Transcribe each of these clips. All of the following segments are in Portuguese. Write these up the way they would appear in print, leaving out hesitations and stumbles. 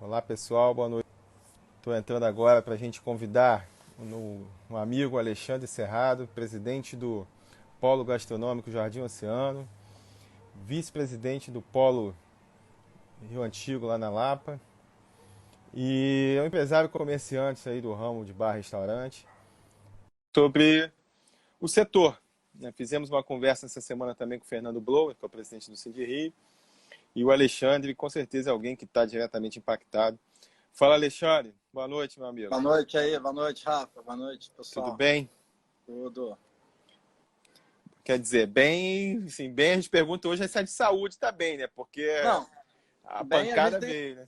Olá pessoal, boa noite. Estou entrando agora para a gente convidar um amigo Alexandre Cerrado, presidente do Polo Gastronômico Jardim Oceano, vice-presidente do Polo Rio Antigo lá na Lapa e é um empresário comerciante aí do ramo de bar e restaurante sobre o setor. Né? Fizemos uma conversa essa semana também com o Fernando Blower, que é o presidente do Cindy Rio, e o Alexandre, com certeza é alguém que está diretamente impactado. Fala, Alexandre. Boa noite, meu amigo. Boa noite aí, boa noite, Rafa. Boa noite, Tudo pessoal. bem? Tudo. Quer dizer, bem, sim, bem, a gente pergunta hoje se a de saúde está bem, né? Porque Não, a bem, a gente pancada tem, veio, né?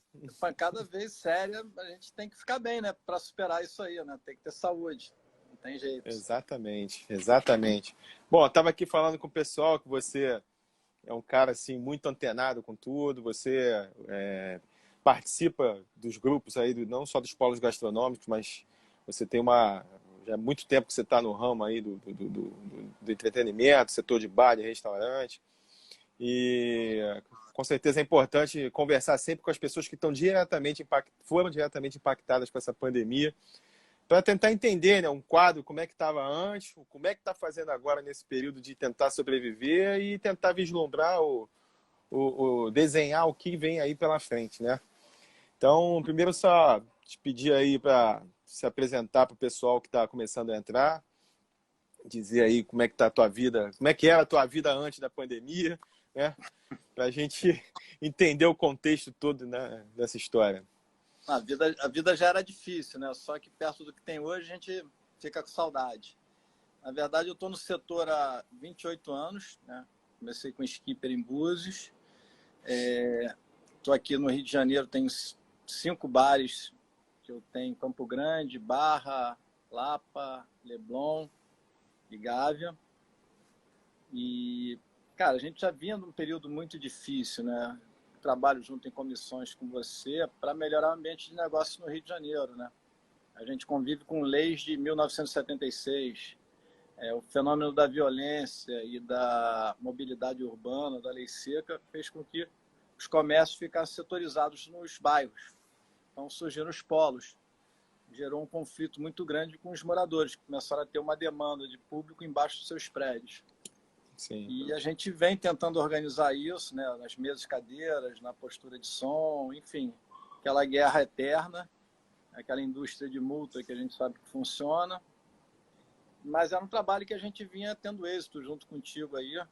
cada vez séria, a gente tem que ficar bem, né? Para superar isso aí, né? Tem que ter saúde. Não tem jeito. Exatamente, exatamente. Bom, eu estava aqui falando com o pessoal que você é um cara assim muito antenado com tudo, você participa dos grupos aí, não só dos polos gastronômicos, mas você tem já há muito tempo que você está no ramo aí do entretenimento, setor de bar, de restaurante. E com certeza é importante conversar sempre com as pessoas que foram diretamente impactadas com essa pandemia, para tentar entender, né, um quadro, como é que estava antes, como é que está fazendo agora nesse período de tentar sobreviver e tentar vislumbrar desenhar o que vem aí pela frente, né? Então, primeiro só te pedir aí para se apresentar para o pessoal que está começando a entrar, dizer aí como é que tá a tua vida, como é que era a tua vida antes da pandemia, né? Para a gente entender o contexto todo, né, dessa história. A vida já era difícil, né? Só que perto do que tem hoje, a gente fica com saudade. Na verdade, eu estou no setor há 28 anos, né? Comecei com skipper em Búzios. Estou aqui no Rio de Janeiro, tenho 5 bares que eu tenho em Campo Grande, Barra, Lapa, Leblon e Gávea. E, cara, a gente já vinha num período muito difícil, né? Trabalho junto em comissões com você para melhorar o ambiente de negócio no Rio de Janeiro, né? A gente convive com leis de 1976, o fenômeno da violência e da mobilidade urbana, da lei seca, fez com que os comércios ficassem setorizados nos bairros. Então surgiram os polos. Gerou um conflito muito grande com os moradores, que começaram a ter uma demanda de público embaixo dos seus prédios. Sim. E a gente vem tentando organizar isso, né, nas mesas cadeiras, na postura de som, enfim, aquela guerra eterna, aquela indústria de multa que a gente sabe que funciona. Mas era um trabalho que a gente vinha tendo êxito junto contigo aí,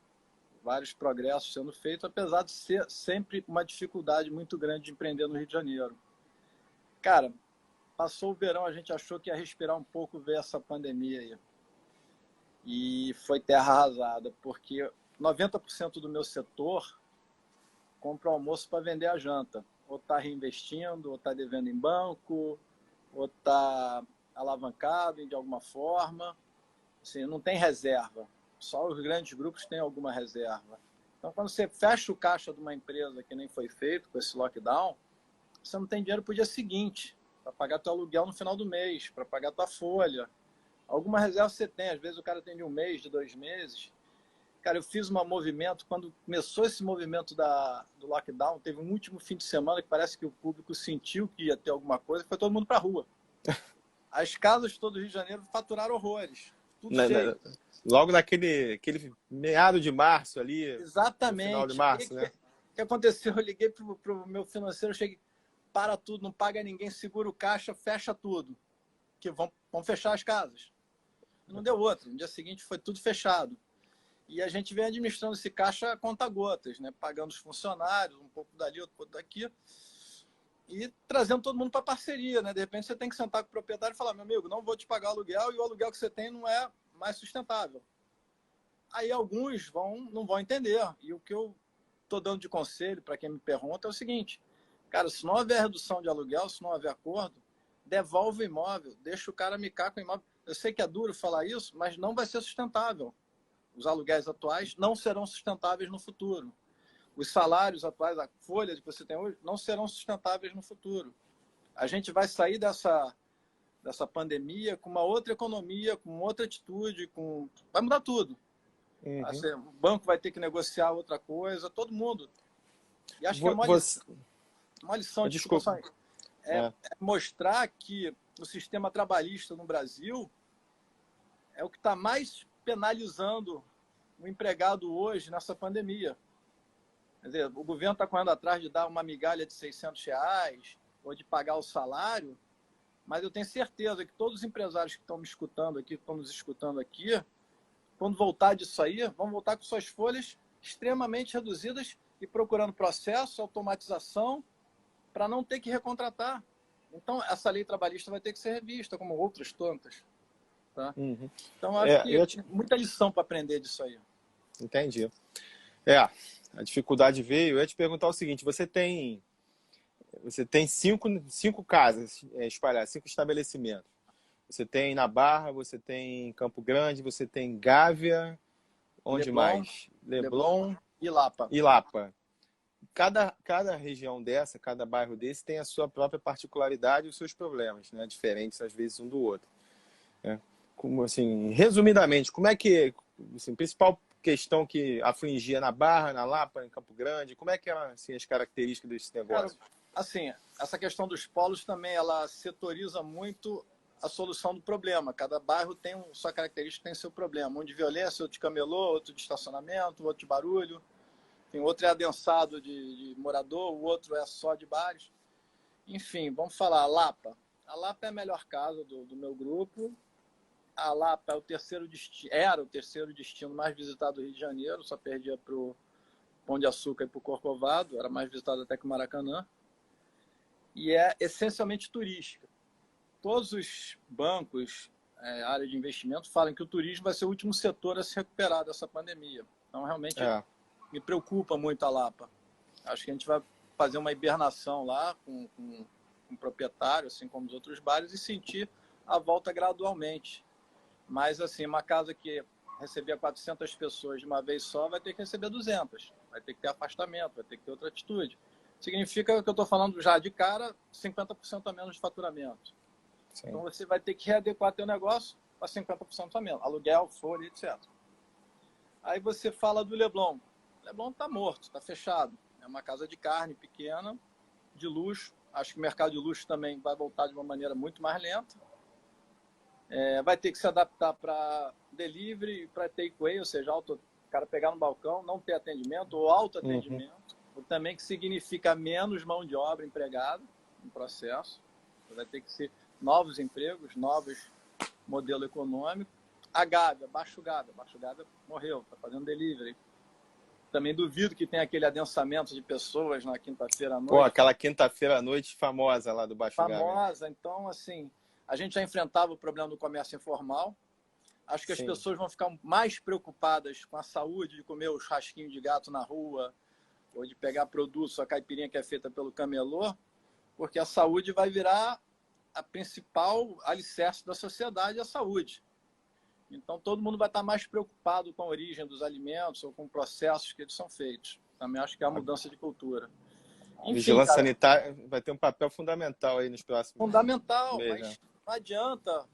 vários progressos sendo feitos, apesar de ser sempre uma dificuldade muito grande de empreender no Rio de Janeiro. Cara, passou o verão, a gente achou que ia respirar um pouco ver essa pandemia aí. E foi terra arrasada, porque 90% do meu setor compra o almoço para vender a janta. Ou está reinvestindo, ou está devendo em banco, ou está alavancado de alguma forma. Assim, não tem reserva. Só os grandes grupos têm alguma reserva. Então, quando você fecha o caixa de uma empresa que nem foi feito com esse lockdown, você não tem dinheiro para o dia seguinte, para pagar teu aluguel no final do mês, para pagar tua folha. Alguma reserva você tem, às vezes o cara tem de 1 mês, de 2 meses. Cara, eu fiz um movimento, quando começou esse movimento do lockdown, teve um último fim de semana que parece que o público sentiu que ia ter alguma coisa e foi todo mundo para a rua. As casas de todo o Rio de Janeiro faturaram horrores, tudo cheio. Logo aquele meado de março ali, no final de Exatamente. E março, o né? que aconteceu? Eu liguei para o meu financeiro, cheguei, para tudo, não paga ninguém, segura o caixa, fecha tudo, que vão fechar as casas. Não deu outra. No dia seguinte foi tudo fechado. E a gente vem administrando esse caixa a conta-gotas, né? Pagando os funcionários, um pouco dali, outro pouco daqui, e trazendo todo mundo para parceria, né? De repente você tem que sentar com o proprietário e falar, meu amigo, não vou te pagar aluguel e o aluguel que você tem não é mais sustentável. Aí alguns não vão entender. E o que eu estou dando de conselho para quem me pergunta é o seguinte, cara, se não houver redução de aluguel, se não houver acordo, devolve o imóvel, deixa o cara micar com o imóvel. Eu sei que é duro falar isso, mas não vai ser sustentável. Os aluguéis atuais não serão sustentáveis no futuro. Os salários atuais, a folha que você tem hoje, não serão sustentáveis no futuro. A gente vai sair dessa pandemia com uma outra economia, com outra atitude, vai mudar tudo. Uhum. Assim, o banco vai ter que negociar outra coisa, todo mundo. E acho que é uma Você... lição, Desculpa. É. mostrar que o sistema trabalhista no Brasil é o que está mais penalizando o empregado hoje nessa pandemia. Quer dizer, o governo está correndo atrás de dar uma migalha de R$ 600 ou de pagar o salário, mas eu tenho certeza que todos os empresários que estão me escutando aqui, que estão nos escutando aqui, quando voltar disso aí, vão voltar com suas folhas extremamente reduzidas e procurando processo, automatização, para não ter que recontratar. Então, essa lei trabalhista vai ter que ser revista, como outras tantas. Tá? Uhum. Então, acho que tem muita lição para aprender disso aí. Entendi. A dificuldade veio. Eu ia te perguntar o seguinte, você tem cinco casas espalhadas, 5 estabelecimentos. Você tem na Barra, você tem em Campo Grande, você tem Gávea, onde mais? Leblon e Lapa. Cada região dessa, cada bairro desse tem a sua própria particularidade e os seus problemas, né? Diferentes às vezes um do outro. Né? Como, assim, resumidamente, como é que, assim, a principal questão que afligia na Barra, na Lapa, em Campo Grande, como é que eram assim, as características desse negócio? Cara, assim, essa questão dos polos também, ela setoriza muito a solução do problema. Cada bairro tem sua característica, tem seu problema. Um de violência, outro de camelô, outro de estacionamento, outro de barulho. Tem outro é adensado de morador, o outro é só de bares. Enfim, vamos falar, a Lapa. A Lapa é a melhor casa do meu grupo. A Lapa era o terceiro destino mais visitado do Rio de Janeiro, só perdia para o Pão de Açúcar e para o Corcovado, era mais visitado até que o Maracanã. E é essencialmente turística. Todos os bancos, área de investimento, falam que o turismo vai ser o último setor a se recuperar dessa pandemia. Então, realmente, me preocupa muito a Lapa. Acho que a gente vai fazer uma hibernação lá com um proprietário, assim como os outros bares, e sentir a volta gradualmente. Mas, assim, uma casa que recebia 400 pessoas de uma vez só vai ter que receber 200. Vai ter que ter afastamento, vai ter que ter outra atitude. Significa que eu estou falando já de cara, 50% a menos de faturamento. Sim. Então, você vai ter que readequar teu negócio para 50% a menos. Aluguel, folha, etc. Aí você fala do Leblon. O Leblon está morto, está fechado. É uma casa de carne pequena, de luxo. Acho que o mercado de luxo também vai voltar de uma maneira muito mais lenta. Vai ter que se adaptar para delivery, para takeaway, ou seja, o cara pegar no balcão, não ter atendimento, ou autoatendimento, o também que significa menos mão de obra empregada no processo. Vai ter que ser novos empregos, novos modelo econômico. A Gávea, Baixo Gávea morreu, está fazendo delivery. Também duvido que tenha aquele adensamento de pessoas na quinta-feira à noite. Pô, aquela quinta-feira à noite famosa lá do Baixo Gávea. Famosa, então, assim, a gente já enfrentava o problema do comércio informal. Acho que as pessoas vão ficar mais preocupadas com a saúde de comer o churrasquinho de gato na rua ou de pegar produtos, a caipirinha que é feita pelo camelô, porque a saúde vai virar a principal alicerce da sociedade, a saúde. Então, todo mundo vai estar mais preocupado com a origem dos alimentos ou com processos que eles são feitos. Também acho que é a mudança de cultura. Enfim, vigilância sanitária vai ter um papel fundamental aí nos próximos fundamental, meses, mas não adianta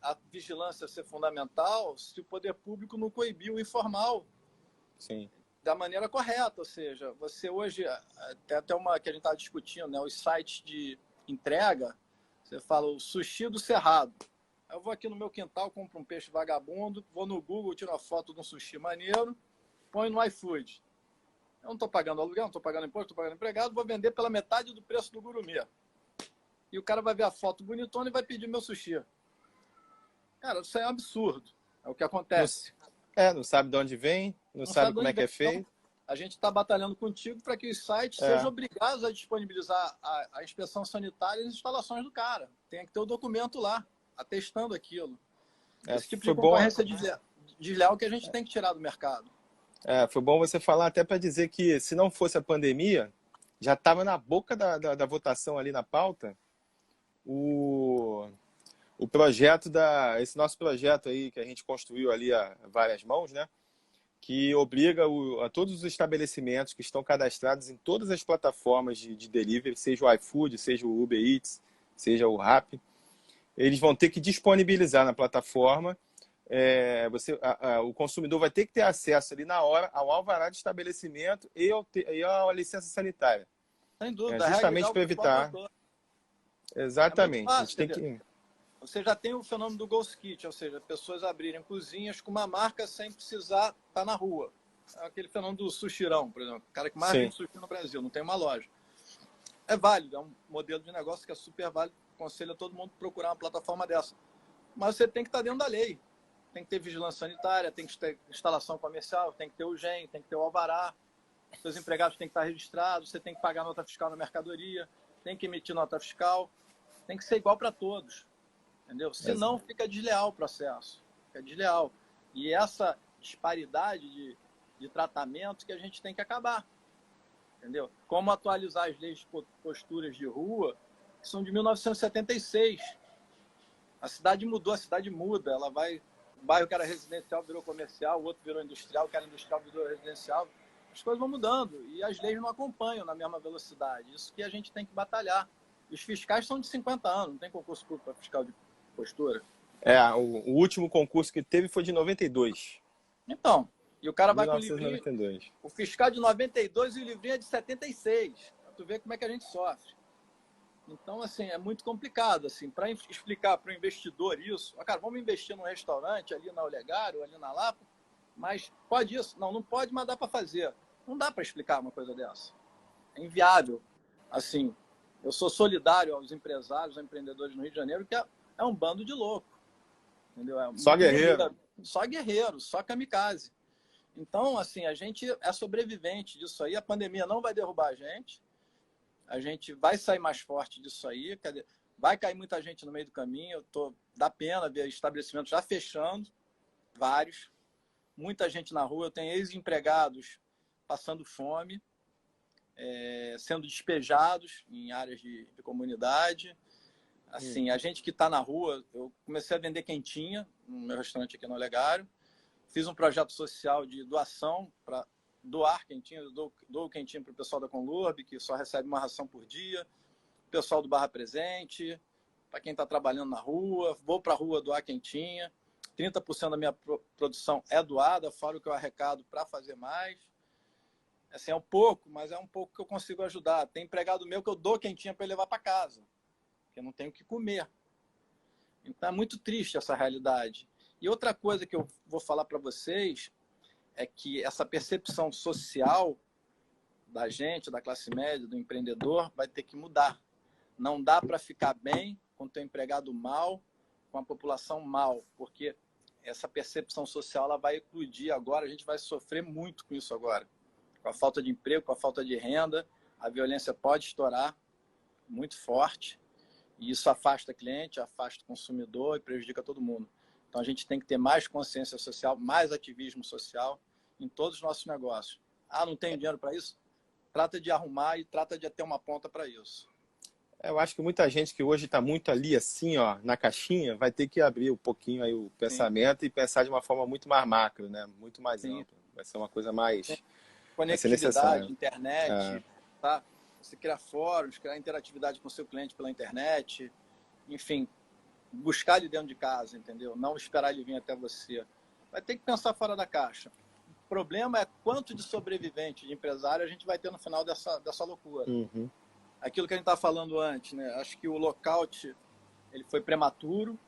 a vigilância ser fundamental se o poder público não coibir o informal. Sim. Da maneira correta. Ou seja, você hoje, tem até uma que a gente estava discutindo, né, os sites de entrega, você fala o sushi do Cerrado. Eu vou aqui no meu quintal, compro um peixe vagabundo, vou no Google, tiro uma foto de um sushi maneiro, põe no iFood. Eu não estou pagando aluguel, não estou pagando imposto, estou pagando empregado, vou vender pela metade do preço do gurumê. E o cara vai ver a foto bonitona e vai pedir meu sushi. Cara, isso aí é um absurdo. É o que acontece. Não sabe de onde vem, não sabe como é que é feito. Então, a gente está batalhando contigo para que os sites sejam obrigados a disponibilizar a inspeção sanitária e as instalações do cara. Tem que ter o documento lá, atestando aquilo. Esse tipo de concorrência desleal que a gente tem que tirar do mercado. Foi bom você falar até para dizer que se não fosse a pandemia, já estava na boca da votação ali na pauta o projeto esse nosso projeto aí que a gente construiu ali a várias mãos, né? Que obriga a todos os estabelecimentos que estão cadastrados em todas as plataformas de delivery, seja o iFood, seja o Uber Eats, seja o Rappi, eles vão ter que disponibilizar na plataforma. O consumidor vai ter que ter acesso ali na hora ao alvará de estabelecimento e à licença sanitária. Sem dúvida. Justamente para evitar. É muito Exatamente. A gente fácil, tem entendeu? que. Você já tem o fenômeno do ghost kit, ou seja, pessoas abrirem cozinhas com uma marca sem precisar estar na rua. É aquele fenômeno do sushirão, por exemplo. O cara que mais Sim. vende sushi no Brasil, não tem uma loja. É válido, é um modelo de negócio que é super válido. Aconselho a todo mundo procurar uma plataforma dessa. Mas você tem que estar dentro da lei. Tem que ter vigilância sanitária, tem que ter instalação comercial, tem que ter o GEM, tem que ter o alvará. Seus empregados têm que estar registrados, você tem que pagar nota fiscal na mercadoria, tem que emitir nota fiscal. Tem que ser igual para todos. Entendeu? Senão fica desleal o processo. Fica desleal. E essa disparidade de tratamento que a gente tem que acabar. Entendeu? Como atualizar as leis de posturas de rua, que são de 1976. A cidade mudou, a cidade muda. Ela vai. O bairro que era residencial virou comercial, o outro virou industrial, o que era industrial virou residencial. As coisas vão mudando e as leis não acompanham na mesma velocidade. Isso que a gente tem que batalhar. E os fiscais são de 50 anos, não tem concurso público para fiscal de postura. O último concurso que teve foi de 92. Então, e o cara vai com o livrinho, 1992. o fiscal de 92 e o livrinho é de 76. Pra tu ver como é que a gente sofre. Então, assim, é muito complicado, assim, para explicar para o investidor isso. Cara, vamos investir num restaurante ali na Olegário, ali na Lapa, mas pode isso? Não, não pode, mas dá para fazer. Não dá para explicar uma coisa dessa. É inviável. Assim, eu sou solidário aos empresários, aos empreendedores no Rio de Janeiro, que é um bando de louco. Entendeu? Só guerreiro. Só guerreiro, só kamikaze. Então, assim, a gente é sobrevivente disso aí. A pandemia não vai derrubar a gente. A gente vai sair mais forte disso aí. Quer dizer, vai cair muita gente no meio do caminho. Dá pena ver estabelecimentos já fechando, vários. Muita gente na rua. Eu tenho ex-empregados passando fome, sendo despejados em áreas de comunidade. Assim, a gente que está na rua, eu comecei a vender quentinha no meu restaurante aqui no Olegário. Fiz um projeto social de doação para doar quentinha. Eu dou quentinha para o pessoal da Conlurb, que só recebe uma ração por dia. O pessoal do Barra Presente, para quem está trabalhando na rua. Vou para a rua doar quentinha. 30% da minha produção é doada, fora o que eu arrecado para fazer mais. Assim, é um pouco, mas é um pouco que eu consigo ajudar. Tem empregado meu que eu dou quentinha para ele levar para casa, porque eu não tenho o que comer. Então é muito triste essa realidade. E outra coisa que eu vou falar para vocês é que essa percepção social da gente, da classe média, do empreendedor, vai ter que mudar. Não dá para ficar bem com o teu empregado mal, com a população mal, porque essa percepção social ela vai eclodir agora, a gente vai sofrer muito com isso agora. Com a falta de emprego, com a falta de renda, a violência pode estourar muito forte. E isso afasta o cliente, afasta o consumidor e prejudica todo mundo. Então, a gente tem que ter mais consciência social, mais ativismo social em todos os nossos negócios. Ah, não tenho dinheiro para isso? Trata de arrumar e trata de ter uma ponta para isso. Eu acho que muita gente que hoje está muito ali, assim, ó, na caixinha, vai ter que abrir um pouquinho aí o pensamento e pensar de uma forma muito mais macro, né? Muito mais ampla. Vai ser uma coisa mais... Vai ser Conectividade, necessário. internet, tá? Você criar fóruns, criar interatividade com o seu cliente pela internet, enfim, buscar ele dentro de casa, entendeu? Não esperar ele vir até você. Vai ter que pensar fora da caixa. O problema é quanto de sobrevivente, de empresário, a gente vai ter no final dessa loucura. Uhum. Aquilo que a gente estava falando antes, né? Acho que o lockout ele foi prematuro,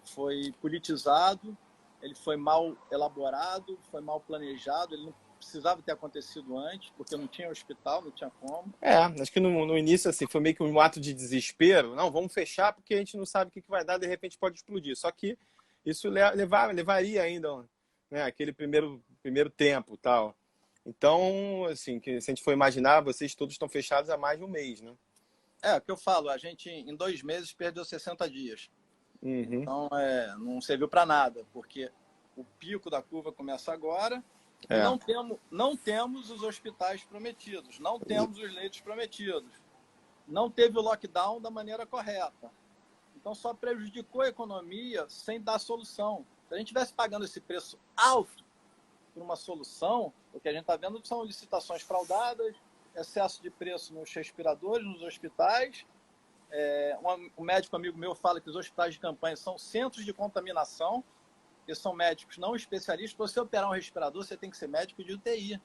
foi politizado, ele foi mal elaborado, foi mal planejado, ele não precisava ter acontecido antes, porque não tinha hospital, não tinha como. Acho que no início assim, foi meio que um ato de desespero. Não, vamos fechar porque a gente não sabe o que vai dar, de repente pode explodir. Só que isso levaria ainda, né, aquele primeiro tempo tal. Então, assim, que se a gente for imaginar, vocês todos estão fechados há mais de um mês, né? É, o que eu falo, a gente em 2 meses perdeu 60 dias. Uhum. Então, não serviu para nada, porque o pico da curva começa agora e não temos os hospitais prometidos, não temos os leitos prometidos, não teve o lockdown da maneira correta. Então, só prejudicou a economia sem dar solução. Se a gente estivesse pagando esse preço alto por uma solução, o que a gente está vendo são licitações fraudadas, excesso de preço nos respiradores, nos hospitais. Um médico amigo meu fala que os hospitais de campanha são centros de contaminação, que são médicos não especialistas. Para você operar um respirador, você tem que ser médico de UTI,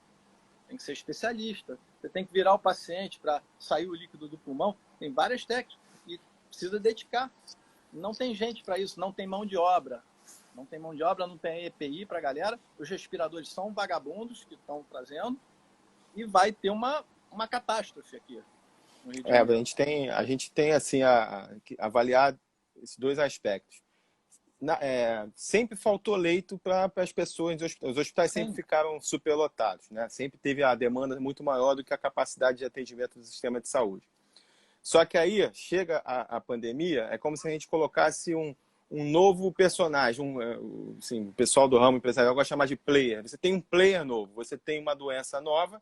tem que ser especialista. Você tem que virar o paciente para sair o líquido do pulmão. Tem várias técnicas. E precisa dedicar. Não tem gente para isso, não tem mão de obra. Não tem mão de obra, não tem EPI para a galera. Os respiradores são vagabundos que estão trazendo e vai ter uma catástrofe aqui no Rio de Janeiro. A gente tem assim, que avaliar esses dois aspectos. Sempre faltou leito para as pessoas, os hospitais sempre ficaram superlotados, né? Sempre teve a demanda muito maior do que a capacidade de atendimento do sistema de saúde. Só que aí chega a pandemia, é como se a gente colocasse um novo personagem, assim, o pessoal do ramo empresarial gosta de chamar de player. Você tem um player novo, você tem uma doença nova,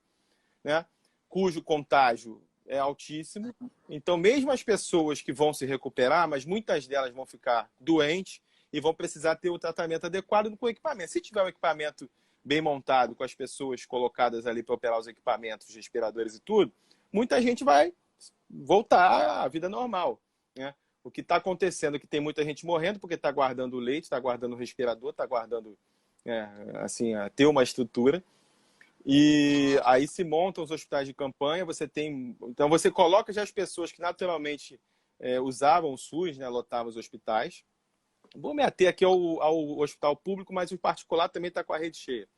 né? Cujo contágio é altíssimo. Então, mesmo as pessoas que vão se recuperar, mas muitas delas vão ficar doentes e vão precisar ter o tratamento adequado com o equipamento. Se tiver um equipamento bem montado, com as pessoas colocadas ali para operar os equipamentos, os respiradores e tudo, muita gente vai voltar à vida normal, né? O que está acontecendo é que tem muita gente morrendo porque está guardando o leite, está guardando o respirador, está guardando, assim, ter uma estrutura. E aí se montam os hospitais de campanha, então você coloca já as pessoas que naturalmente usavam o SUS, né, lotavam os hospitais. Vou me ater aqui ao hospital público, mas o particular também está com a rede cheia.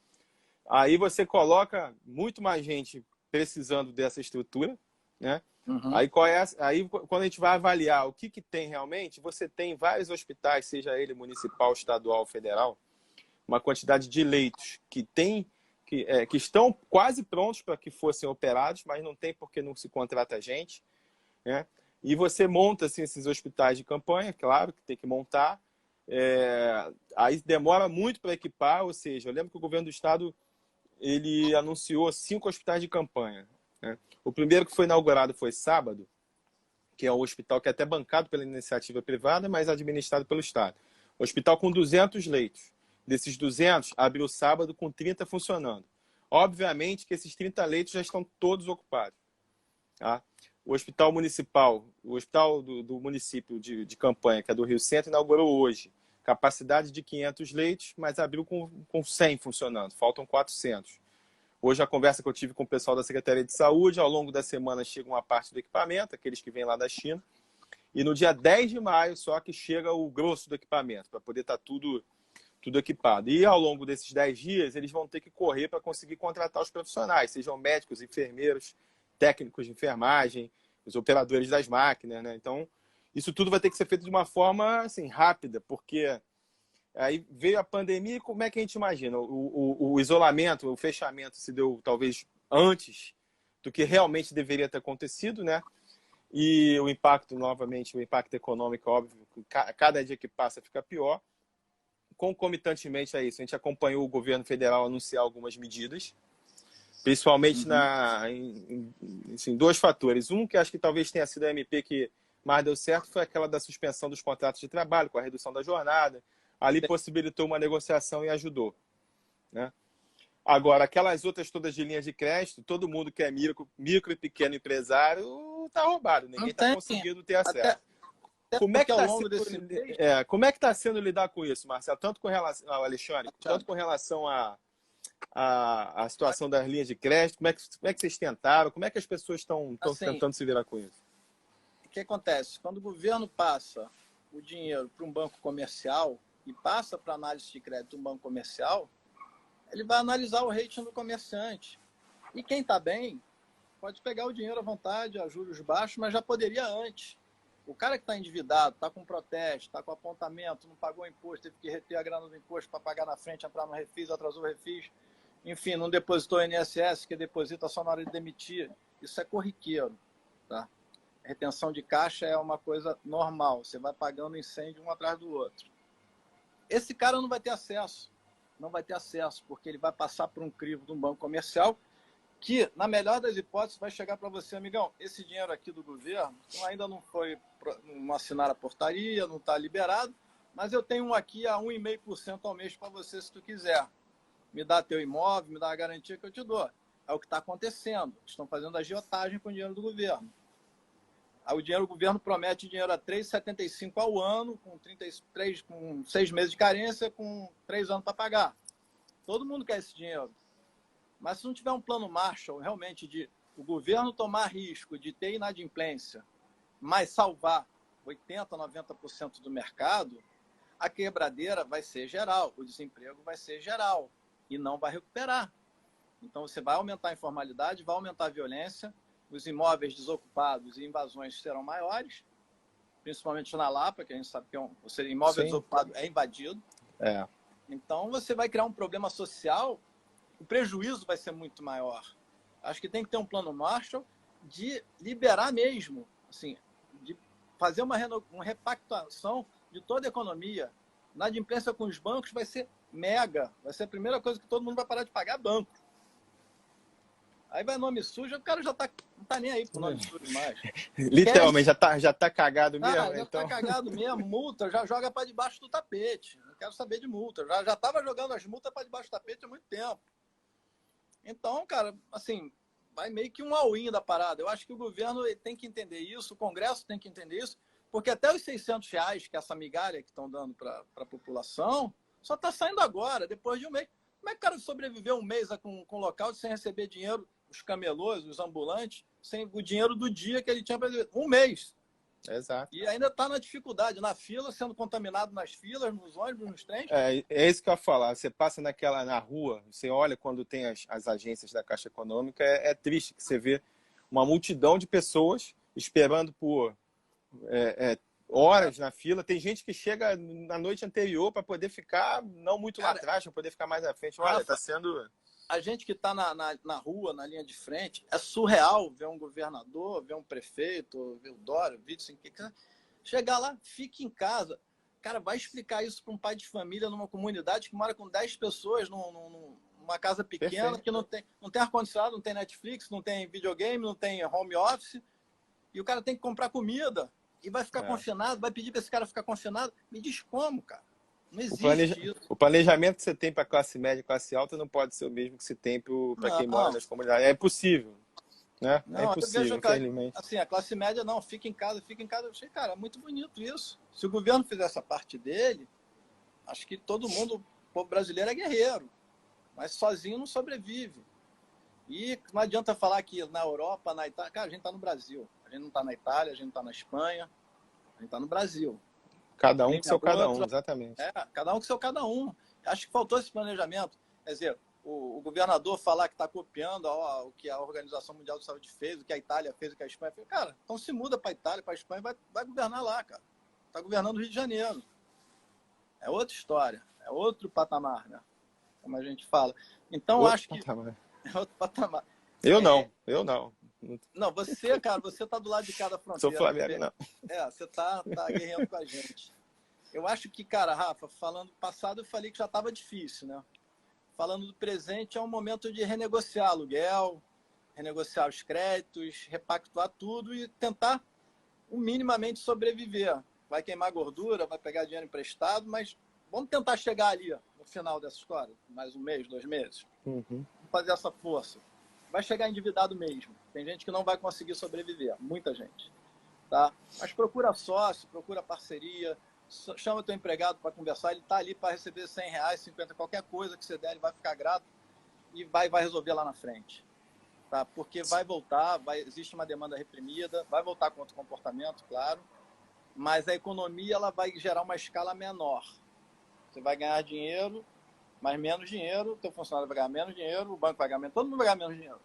Aí você coloca muito mais gente precisando dessa estrutura, né? Uhum. Aí, quando a gente vai avaliar o que tem realmente, você tem vários hospitais, seja ele municipal, estadual, federal, uma quantidade de leitos que estão quase prontos para que fossem operados, mas não tem porque não se contrata gente, né? E você monta assim, esses hospitais de campanha, claro que tem que montar, aí demora muito para equipar, ou seja, eu lembro que o governo do estado ele anunciou 5 hospitais de campanha, né? O primeiro que foi inaugurado foi sábado, que é um hospital que é até bancado pela iniciativa privada, mas administrado pelo estado. Hospital com 200 leitos. Desses 200, abriu sábado com 30 funcionando. Obviamente que esses 30 leitos já estão todos ocupados. Tá? O hospital municipal, o hospital do município de campanha, que é do Rio Centro, inaugurou hoje. Capacidade de 500 leitos, mas abriu com 100 funcionando. Faltam 400. Hoje a conversa que eu tive com o pessoal da Secretaria de Saúde, ao longo da semana chega uma parte do equipamento, aqueles que vêm lá da China. E no dia 10 de maio só que chega o grosso do equipamento, para poder estar tudo equipado. E ao longo desses 10 dias, eles vão ter que correr para conseguir contratar os profissionais, sejam médicos, enfermeiros, técnicos de enfermagem, os operadores das máquinas, né? Então, isso tudo vai ter que ser feito de uma forma assim, rápida, porque aí veio a pandemia e como é que a gente imagina? O isolamento, o fechamento se deu talvez antes do que realmente deveria ter acontecido, né? E o impacto, novamente, o impacto econômico, óbvio, cada dia que passa fica pior. Concomitantemente a isso, a gente acompanhou o governo federal anunciar algumas medidas, principalmente em 2 fatores. Um, que acho que talvez tenha sido a MP que mais deu certo, foi aquela da suspensão dos contratos de trabalho, com a redução da jornada. Ali possibilitou uma negociação e ajudou, né? Agora, aquelas outras todas de linha de crédito, todo mundo que é micro e pequeno empresário está roubado, ninguém está conseguindo ter acesso. Como é que está sendo lidar com isso, Marcelo? Tanto com relação ao Alexandre, tanto com relação à situação das linhas de crédito, como é que vocês tentaram? Como é que as pessoas estão assim, tentando se virar com isso? O que acontece? Quando o governo passa o dinheiro para um banco comercial e passa para análise de crédito um banco comercial, ele vai analisar o rating do comerciante. E quem está bem pode pegar o dinheiro à vontade, a juros baixos, mas já poderia antes. O cara que está endividado, está com protesto, está com apontamento, não pagou imposto, teve que reter a grana do imposto para pagar na frente, entrar no refis, atrasou o refis, enfim, não depositou o INSS, que deposita só na hora de demitir. Isso é corriqueiro, tá? Retenção de caixa é uma coisa normal, você vai pagando incêndio um atrás do outro. Esse cara não vai ter acesso, porque ele vai passar por um crivo de um banco comercial que, na melhor das hipóteses, vai chegar para você, amigão, esse dinheiro aqui do governo ainda não assinaram a portaria, não está liberado, mas eu tenho um aqui a 1,5% ao mês para você, se tu quiser. Me dá teu imóvel, me dá a garantia que eu te dou. É o que está acontecendo. Estão fazendo agiotagem com o dinheiro do governo. O governo promete dinheiro a 3,75 ao ano, com 6 meses de carência, com 3 anos para pagar. Todo mundo quer esse dinheiro. Mas se não tiver um plano Marshall, realmente, de o governo tomar risco de ter inadimplência, mas salvar 80%, 90% do mercado, a quebradeira vai ser geral, o desemprego vai ser geral e não vai recuperar. Então, você vai aumentar a informalidade, vai aumentar a violência, os imóveis desocupados e invasões serão maiores, principalmente na Lapa, que a gente sabe que imóvel Sim. desocupado é invadido. É. Então, você vai criar um problema social, o prejuízo vai ser muito maior. Acho que tem que ter um plano Marshall de liberar mesmo, assim, de fazer uma repactuação de toda a economia. Na adimplência com os bancos vai ser mega, vai ser a primeira coisa que todo mundo vai parar de pagar banco. Aí vai nome sujo, o cara já não tá nem aí pro nome sujo mais. Literalmente, já tá cagado mesmo? Já então... tá cagado mesmo, multa, já joga para debaixo do tapete. Não quero saber de multa. Já tava jogando as multas para debaixo do tapete há muito tempo. Então, cara, assim, vai meio que um all-in da parada. Eu acho que o governo tem que entender isso, o Congresso tem que entender isso, porque até os R$600, que é essa migalha que estão dando para a população, só está saindo agora, depois de um mês. Como é que o cara sobreviveu um mês com local sem receber dinheiro, os camelôs, os ambulantes, sem o dinheiro do dia que ele tinha para um mês? Exato. E ainda está na dificuldade, na fila, sendo contaminado nas filas, nos ônibus, nos trens. É isso que eu ia falar. Você passa na rua, você olha quando tem as agências da Caixa Econômica, é triste que você vê uma multidão de pessoas esperando por horas na fila. Tem gente que chega na noite anterior para poder ficar não muito lá atrás, para poder ficar mais na frente. Olha, está sendo... A gente que está na rua, na linha de frente, é surreal ver um governador, ver um prefeito, ver o Dória, o Witzel, chegar lá, fique em casa. Cara, vai explicar isso para um pai de família numa comunidade que mora com 10 pessoas numa casa pequena, perfeito, que não tem ar-condicionado, não tem Netflix, não tem videogame, não tem home office, e o cara tem que comprar comida e vai ficar confinado, vai pedir para esse cara ficar confinado. Me diz como, cara? Não existe isso. O planejamento que você tem para a classe média e classe alta não pode ser o mesmo que se tem para quem mora nas comunidades. É impossível. Né? Não, é impossível, infelizmente. Assim, a classe média não, fica em casa, fica em casa. Eu achei, cara, é muito bonito isso. Se o governo fizer essa parte dele, acho que todo mundo, o povo brasileiro é guerreiro, mas sozinho não sobrevive. E não adianta falar que na Europa, na Itália... Cara, a gente está no Brasil. A gente não está na Itália, a gente não está na Espanha, a gente está no Brasil. Cada um com seu cada um, exatamente. Cada um com seu cada um. Acho que faltou esse planejamento. Quer dizer, o governador falar que está copiando o que a Organização Mundial de Saúde fez, o que a Itália fez, o que a Espanha fez. Cara, então se muda para a Itália, para a Espanha, vai governar lá, cara. Está governando o Rio de Janeiro. É outra história, é outro patamar, né? Como a gente fala. Então, outro acho patamar. que é outro patamar. Eu não. Não, você, cara, você tá do lado de cada fronteira. Sou Flamengo, não. Você tá guerreando com a gente. Eu acho que, cara, Rafa, falando passado, eu falei que já estava difícil, né? Falando do presente, é um momento de renegociar aluguel, renegociar os créditos, repactuar tudo e tentar minimamente sobreviver. Vai queimar gordura, vai pegar dinheiro emprestado, mas vamos tentar chegar ali, ó, no final dessa história. Mais um mês, 2 meses. Uhum. Vamos fazer essa força. Vai chegar endividado mesmo. Tem gente que não vai conseguir sobreviver, muita gente. Tá? Mas procura sócio, procura parceria, chama teu empregado para conversar, ele está ali para receber R$100, 50, qualquer coisa que você der, ele vai ficar grato e vai resolver lá na frente. Tá? Porque vai voltar, existe uma demanda reprimida, vai voltar com outro comportamento, claro, mas a economia ela vai gerar uma escala menor. Você vai ganhar dinheiro, mas menos dinheiro, o teu funcionário vai ganhar menos dinheiro, o banco vai ganhar menos, todo mundo vai ganhar menos dinheiro.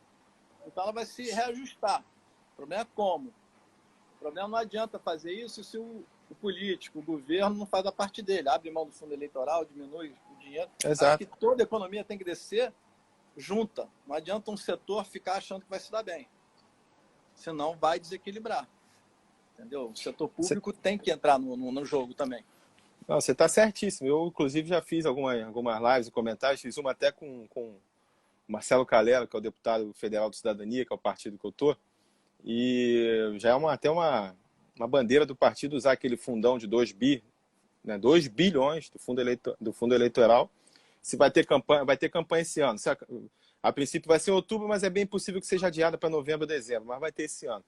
Então ela vai se reajustar. O problema é como? O problema não adianta fazer isso se o político, o governo não faz a parte dele. Abre mão do fundo eleitoral, diminui o dinheiro. Exato. Acho que toda a economia tem que descer junta. Não adianta um setor ficar achando que vai se dar bem. Senão vai desequilibrar. Entendeu? O setor público tem que entrar no jogo também. Não, você está certíssimo. Eu, inclusive, já fiz algumas lives e comentários. Fiz uma até com o Marcelo Calero, que é o deputado federal do Cidadania, que é o partido que eu estou. E já é até uma bandeira do partido usar aquele fundão de 2 bilhões do fundo eleitoral. Se vai ter campanha esse ano. A princípio vai ser em outubro, mas é bem possível que seja adiada para novembro ou dezembro, mas vai ter esse ano.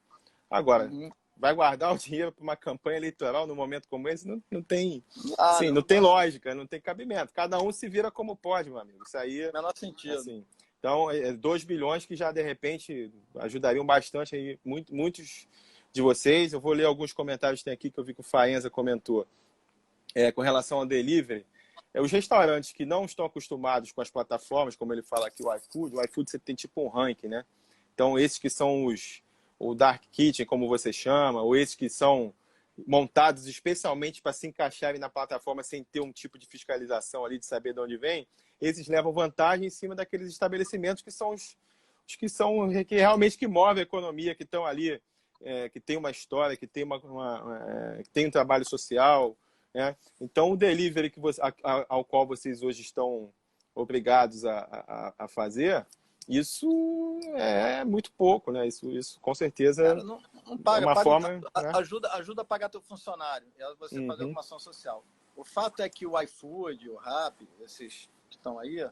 Agora, vai guardar o dinheiro para uma campanha eleitoral num momento como esse? Não tem, não tem lógica, não tem cabimento. Cada um se vira como pode, meu amigo. Isso aí... Menor sentido. Assim, então, 2 bilhões que já, de repente, ajudariam bastante aí, de vocês. Eu vou ler alguns comentários que tem aqui que eu vi que o Faenza comentou. Com relação ao delivery, os restaurantes que não estão acostumados com as plataformas, como ele fala aqui, o iFood você tem tipo um ranking, né? Então, esses que são o Dark Kitchen, como você chama, ou esses que são montados especialmente para se encaixarem na plataforma sem ter um tipo de fiscalização ali, de saber de onde vem, esses levam vantagem em cima daqueles estabelecimentos que são os que são que realmente que movem a economia, que estão ali, que tem uma história, que tem, que tem um trabalho social, né? Então, o delivery ao qual vocês hoje estão obrigados a fazer, isso é muito pouco, né? Isso com certeza Cara, não paga, é uma forma, né? ajuda a pagar teu funcionário, e você fazer alguma ação social. O fato é que o iFood, o Rappi, esses que estão aí,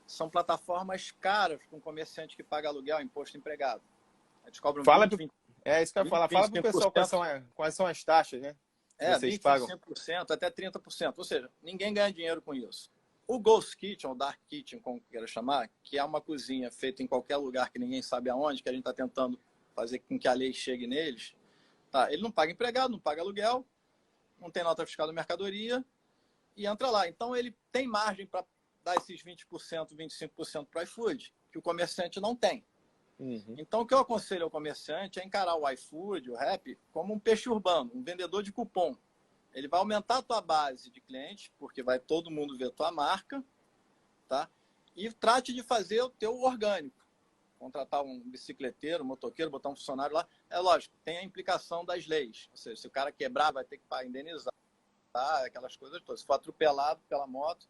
são plataformas caras com comerciante que paga aluguel, imposto empregado. Eles cobram Fala 20, isso que eu ia falar. Fala para o pessoal quais são as taxas, né? Que vocês 20, pagam. 25%, até 30%. Ou seja, ninguém ganha dinheiro com isso. O Ghost Kitchen, ou Dark Kitchen, como queira chamar, que é uma cozinha feita em qualquer lugar que ninguém sabe aonde, que a gente está tentando fazer com que a lei chegue neles, tá? Ele não paga empregado, não paga aluguel, não tem nota fiscal da mercadoria e entra lá. Então, ele tem margem para dar esses 20%, 25% para o iFood, que o comerciante não tem. Então, o que eu aconselho ao comerciante é encarar o iFood, o Rappi, como um peixe urbano, um vendedor de cupom. Ele vai aumentar a tua base de clientes, porque vai todo mundo ver a tua marca, tá? E trate de fazer o teu orgânico. Contratar um bicicleteiro, um motoqueiro, botar um funcionário lá. É lógico, tem a implicação das leis. Ou seja, se o cara quebrar, vai ter que indenizar, tá? Aquelas coisas todas. Se for atropelado pela moto,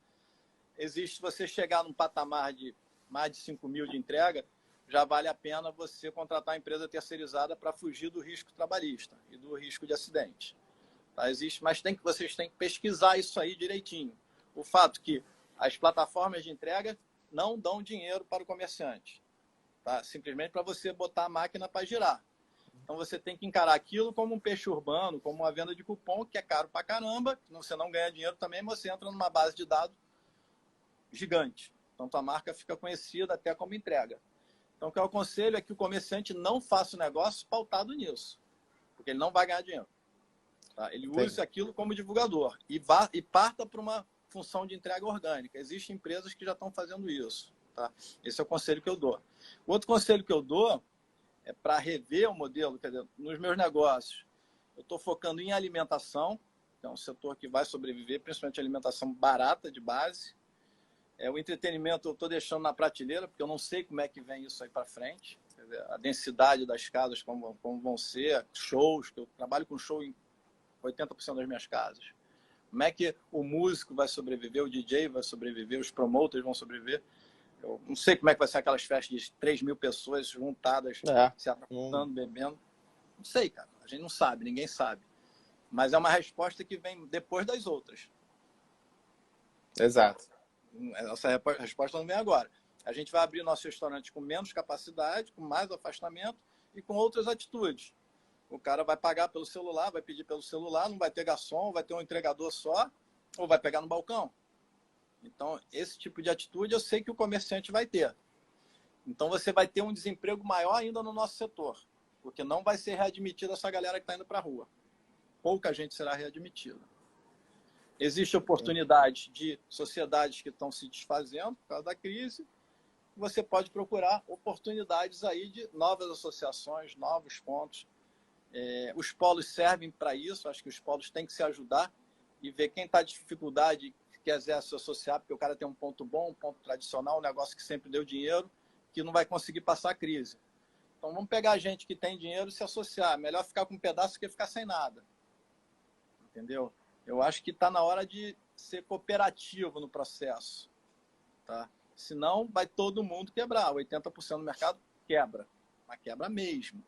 existe, você chegar num patamar de mais de 5 mil de entrega, já vale a pena você contratar uma empresa terceirizada para fugir do risco trabalhista e do risco de acidente. Tá? Existe, mas vocês têm que pesquisar isso aí direitinho. O fato que as plataformas de entrega não dão dinheiro para o comerciante. Tá? Simplesmente para você botar a máquina para girar. Então você tem que encarar aquilo como um peixe urbano, como uma venda de cupom, que é caro para caramba, você não ganha dinheiro também, mas você entra numa base de dados gigante. Então tua marca fica conhecida até como entrega. Então o que eu aconselho é que o comerciante não faça o negócio pautado nisso, porque ele não vai ganhar dinheiro. Tá? Ele use aquilo como divulgador e parta para uma função de entrega orgânica. Existem empresas que já estão fazendo isso. Tá? Esse é o conselho que eu dou. O outro conselho que eu dou é para rever o modelo. Quer dizer, nos meus negócios, eu estou focando em alimentação, que é um setor que vai sobreviver, principalmente alimentação barata, de base. O entretenimento eu estou deixando na prateleira, porque eu não sei como é que vem isso aí para frente. Quer dizer, a densidade das casas, como vão ser, shows, que eu trabalho com show em 80% das minhas casas. Como é que o músico vai sobreviver, o DJ vai sobreviver, os promoters vão sobreviver. Eu não sei como é que vai ser aquelas festas de 3 mil pessoas juntadas, se abraçando, bebendo. Não sei, cara. A gente não sabe, ninguém sabe. Mas é uma resposta que vem depois das outras. Exato. Essa resposta não vem agora. A gente vai abrir nosso restaurante com menos capacidade, com mais afastamento e com outras atitudes. O cara vai pagar pelo celular, vai pedir pelo celular, não vai ter garçom, vai ter um entregador só, ou vai pegar no balcão. Então, esse tipo de atitude eu sei que o comerciante vai ter. Então, você vai ter um desemprego maior ainda no nosso setor, porque não vai ser readmitida essa galera que está indo para a rua. Pouca gente será readmitida. Existe oportunidade de sociedades que estão se desfazendo por causa da crise. Você pode procurar oportunidades aí de novas associações, novos pontos. Os polos servem para isso. Acho que os polos têm que se ajudar e ver quem está de dificuldade e quiser se associar, porque o cara tem um ponto bom, um ponto tradicional, um negócio que sempre deu dinheiro, que não vai conseguir passar a crise. Então vamos pegar gente que tem dinheiro e se associar. Melhor ficar com um pedaço que ficar sem nada. Entendeu? Eu acho que está na hora de ser cooperativo no processo. Tá? Senão vai todo mundo quebrar. 80% do mercado quebra. Mas quebra mesmo.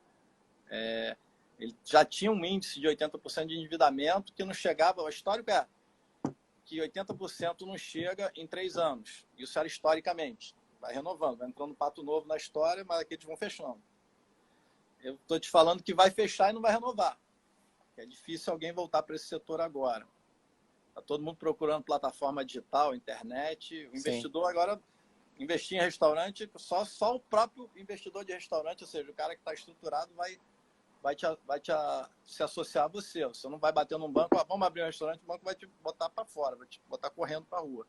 Ele já tinha um índice de 80% de endividamento que não chegava. O histórico é que 80% não chega em 3 anos. Isso era historicamente. Vai renovando, vai entrando pato novo na história, mas aqui eles vão fechando. Eu estou te falando que vai fechar e não vai renovar. É difícil alguém voltar para esse setor agora. Está todo mundo procurando plataforma digital, internet. O investidor agora investir em restaurante, só o próprio investidor de restaurante, ou seja, o cara que está estruturado vai se associar a você. Você não vai bater num banco, vamos abrir um restaurante, o banco vai te botar para fora, vai te botar correndo para a rua.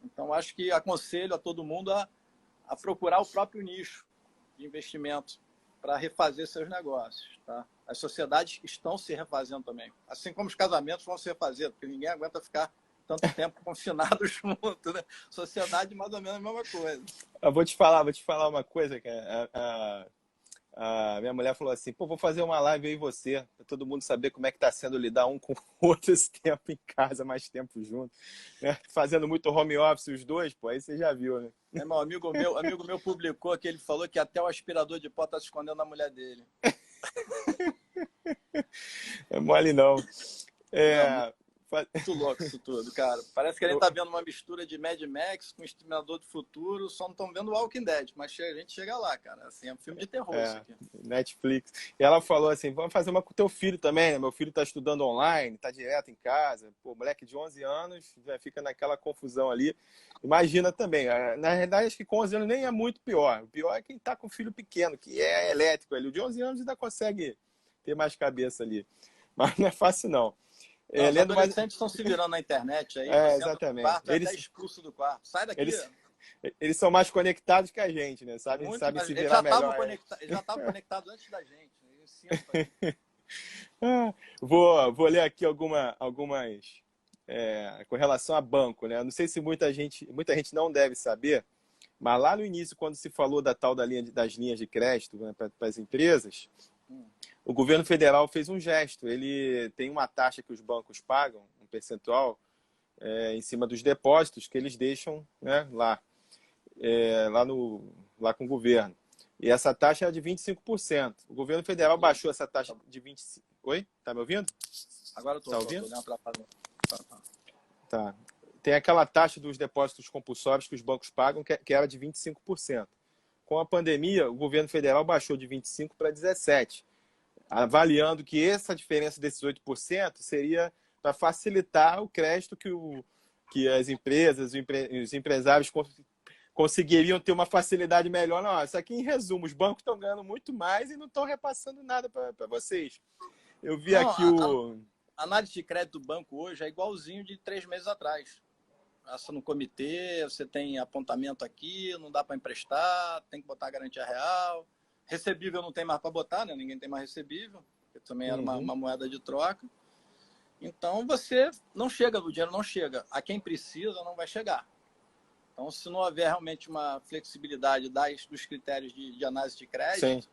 Então, acho que aconselho a todo mundo a procurar o próprio nicho de investimento para refazer seus negócios. Tá? As sociedades estão se refazendo também. Assim como os casamentos vão se refazer, porque ninguém aguenta ficar tanto tempo confinado junto, né? Sociedade, mais ou menos, a mesma coisa. Eu vou te falar uma coisa, cara. A minha mulher falou assim, pô, vou fazer uma live aí você, para todo mundo saber como é que tá sendo lidar um com o outro esse tempo em casa, mais tempo junto. Né? Fazendo muito home office os dois, pô, aí você já viu, né? Meu amigo meu publicou que ele falou que até o aspirador de pó tá se escondendo na mulher dele. É mole não. Não, muito louco isso tudo, cara. Parece que a gente tá vendo uma mistura de Mad Max com Exterminador do Futuro, só não estão vendo o Walking Dead, mas a gente chega lá, cara. Assim, é um filme de terror isso aqui. Netflix. E ela falou assim, vamos fazer uma com o teu filho também, né? Meu filho tá estudando online, tá direto em casa. Pô, moleque de 11 anos, já fica naquela confusão ali. Imagina também. Na verdade, acho que com 11 anos nem é muito pior. O pior é quem tá com filho pequeno, que é elétrico ali. O de 11 anos ainda consegue ter mais cabeça ali. Mas não é fácil, não. Os adolescentes estão se virando na internet aí, exatamente. Quarto, eles... até expulso do quarto. Sai daqui. Eles são mais conectados que a gente, né? Sabem se virar melhor. Eles já estavam conectados antes da gente. Vou ler aqui algumas com relação a banco, né? Não sei se muita gente não deve saber, mas lá no início, quando se falou da tal das linhas de crédito, né, para as empresas, o governo federal fez um gesto. Ele tem uma taxa que os bancos pagam, um percentual, em cima dos depósitos que eles deixam, né, lá com o governo. E essa taxa é de 25%. O governo federal baixou essa taxa de 25%. Oi? Tá me ouvindo? Agora eu tô. Tá ouvindo? Tá. Tem aquela taxa dos depósitos compulsórios que os bancos pagam, que era de 25%. Com a pandemia, o governo federal baixou de 25% para 17%. Avaliando que essa diferença desses 8% seria para facilitar o crédito que as empresas, os empresários conseguiriam ter uma facilidade melhor. Não, isso aqui, em resumo, os bancos estão ganhando muito mais e não estão repassando nada para vocês. Eu vi aqui a análise de crédito do banco hoje é igualzinho de 3 meses atrás. Passa no comitê, você tem apontamento aqui, não dá para emprestar, tem que botar garantia real. Recebível não tem mais para botar, né? Ninguém tem mais recebível, porque também era uma moeda de troca. Então, você não chega, o dinheiro não chega. A quem precisa, não vai chegar. Então, se não houver realmente uma flexibilidade dos critérios de análise de crédito, se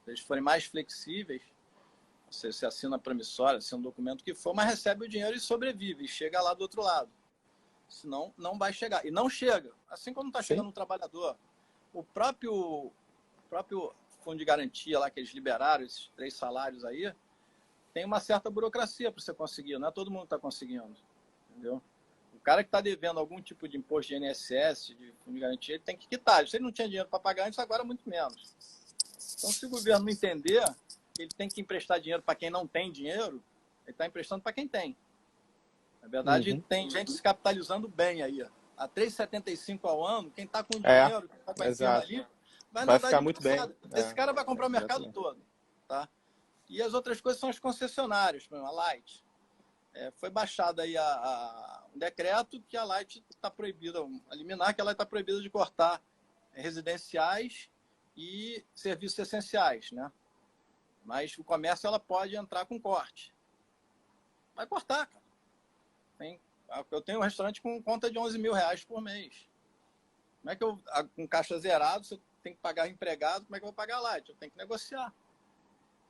eles forem mais flexíveis, você assina a promissória, assina um documento que for, mas recebe o dinheiro e sobrevive, e chega lá do outro lado. Senão, não vai chegar. E não chega. Assim como não está chegando um trabalhador. O próprio fundo de garantia lá que eles liberaram, esses 3 salários aí, tem uma certa burocracia para você conseguir. Não é todo mundo que está conseguindo. Entendeu? O cara que está devendo algum tipo de imposto de INSS, de fundo de garantia, ele tem que quitar. Se ele não tinha dinheiro para pagar antes, agora muito menos. Então, se o governo não entender que ele tem que emprestar dinheiro para quem não tem dinheiro, ele está emprestando para quem tem. Na verdade, tem gente se capitalizando bem aí. A 3,75 ao ano, quem está com dinheiro, quem está com a empresa ali, vai ficar muito bem. Esse cara vai comprar o mercado todo. Tá? E as outras coisas são as concessionárias, por exemplo, a Light. Foi baixado aí um decreto que a Light está proibida, a liminar que ela está proibida de cortar residenciais e serviços essenciais, né? Mas o comércio ela pode entrar com corte. Vai cortar, cara. Eu tenho um restaurante com conta de R$11.000 por mês. Como é que com caixa zerado, você tem que pagar empregado, como é que eu vou pagar a Light? Eu tenho que negociar.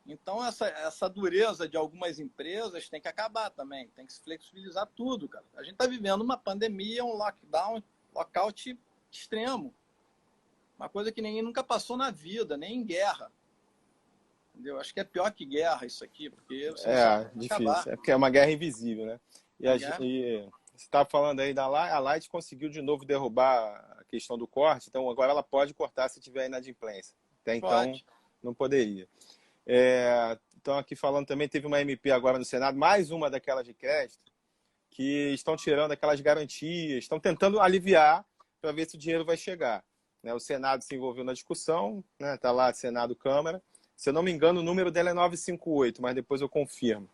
Então, essa dureza de algumas empresas tem que acabar também. Tem que se flexibilizar tudo, cara. A gente está vivendo uma pandemia, um lockdown, lockout extremo. Uma coisa que ninguém nunca passou na vida, nem em guerra. Entendeu? Acho que é pior que guerra isso aqui, porque difícil. Acabar. É porque é uma guerra invisível, né? E você estava falando aí a Light conseguiu de novo derrubar a questão do corte, então agora ela pode cortar se tiver inadimplência. Até então não poderia. Então aqui falando também, teve uma MP agora no Senado, mais uma daquelas de crédito, que estão tirando aquelas garantias, estão tentando aliviar para ver se o dinheiro vai chegar. O Senado se envolveu na discussão, né? Tá lá Senado, Câmara. Se eu não me engano, o número dela é 958, mas depois eu confirmo.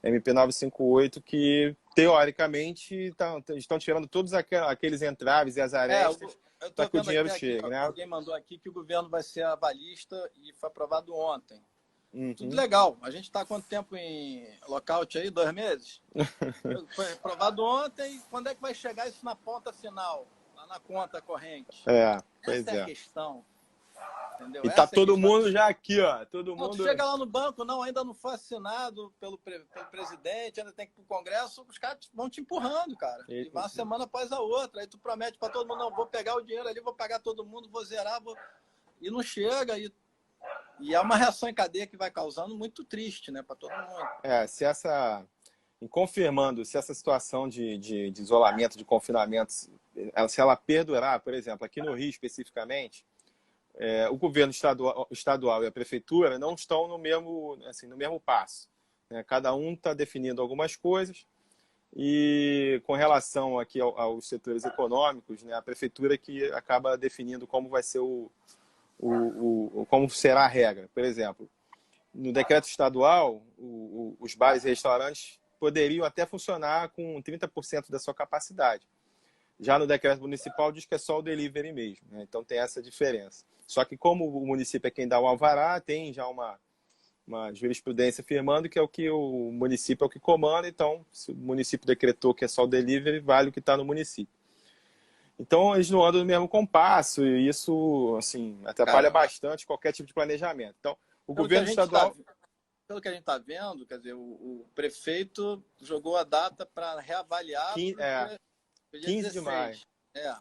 MP958, que teoricamente estão tirando todos aqueles entraves e as arestas Eu para estou que o vendo dinheiro aqui, chegue, né? alguém mandou aqui que o governo vai ser avalista e foi aprovado ontem. Tudo Uhum. legal. A gente está há quanto tempo em lockout aí? 2 meses? Foi aprovado ontem. Quando é que vai chegar isso na ponta final? Lá na conta corrente? Pois Essa é a é. questão. Entendeu? E tá Essa é a todo questão. mundo já aqui, ó. Todo Não, tu mundo. chega lá no banco, não, ainda não foi assinado pelo presidente, ainda tem que ir pro Congresso, os caras vão te empurrando, cara. E vai uma semana após a outra. Aí tu promete para todo mundo, não, vou pegar o dinheiro ali, vou pagar todo mundo, vou zerar, e não chega. E é uma reação em cadeia que vai causando muito triste, né, para todo mundo. Confirmando, se essa situação de isolamento, de confinamento, se ela perdurar, por exemplo, aqui no Rio especificamente, o governo estadual e a prefeitura não estão no mesmo passo, né? Cada um está definindo algumas coisas e com relação aqui aos setores econômicos, né, a prefeitura que acaba definindo como vai ser como será a regra. Por exemplo, no decreto estadual, os bares e restaurantes poderiam até funcionar com 30% da sua capacidade. Já no decreto municipal diz que é só o delivery mesmo, né? Então tem essa diferença. Só que como o município é quem dá o alvará, tem já uma jurisprudência afirmando que é o que o município é o que comanda, então se o município decretou que é só o delivery, vale o que está no município. Então eles não andam no mesmo compasso e isso assim atrapalha bastante qualquer tipo de planejamento. Então o governo estadual... Pelo que a gente está vendo, quer dizer, o prefeito jogou a data para reavaliar 15 de maio.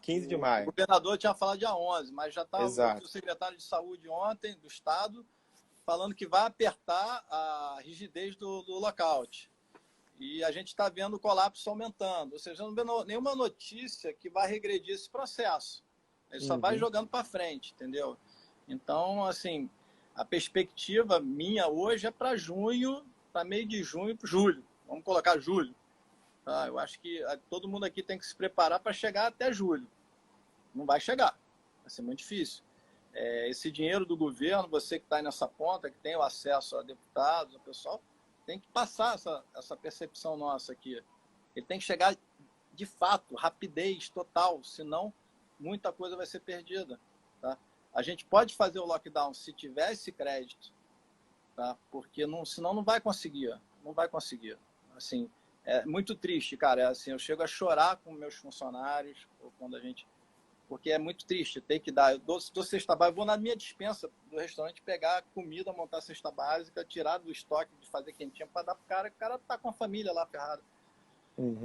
15 de maio. O governador tinha falado dia 11, mas já estava o secretário de saúde ontem, do estado, falando que vai apertar a rigidez do lockout. E a gente está vendo o colapso aumentando. Ou seja, não vendo nenhuma notícia que vai regredir esse processo. Ele só vai jogando para frente, entendeu? Então, assim, a perspectiva minha hoje é para junho, para meio de junho, para julho. Vamos colocar julho. Tá? Eu acho que todo mundo aqui tem que se preparar para chegar até julho. Não vai chegar. Vai ser muito difícil. Esse dinheiro do governo, você que está aí nessa ponta, que tem o acesso a deputados, o pessoal, tem que passar essa percepção nossa aqui. Ele tem que chegar de fato, rapidez total, senão muita coisa vai ser perdida. Tá? A gente pode fazer o lockdown se tiver esse crédito, tá? Porque senão não vai conseguir. Não vai conseguir. Assim, é muito triste, cara. Assim, eu chego a chorar com meus funcionários, ou quando a gente... Porque é muito triste, tem que dar. Eu dou cesta básica, vou na minha despensa do restaurante pegar comida, montar a cesta básica, tirar do estoque, de fazer quentinha para dar pro cara, que o cara tá com a família lá ferrada.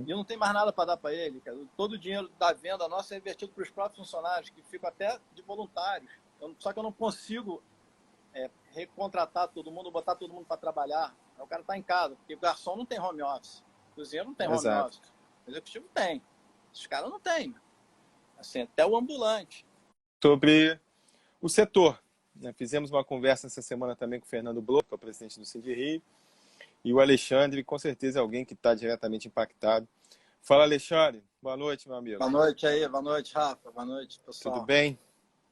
E eu não tenho mais nada para dar para ele, cara. Todo o dinheiro da venda nossa é invertido para os próprios funcionários, que ficam até de voluntários. Só que eu não consigo recontratar todo mundo, botar todo mundo para trabalhar. O cara tá em casa, porque o garçom não tem home office, o cozinheiro não tem home office, o executivo tem. Esses caras não têm. Assim, até o ambulante. Sobre o setor, né? Fizemos uma conversa essa semana também com o Fernando Bloch, que é o presidente do Sindirio, e o Alexandre, com certeza é alguém que está diretamente impactado. Fala, Alexandre. Boa noite, meu amigo. Boa noite aí, boa noite, Rafa. Boa noite, pessoal. Tudo bem?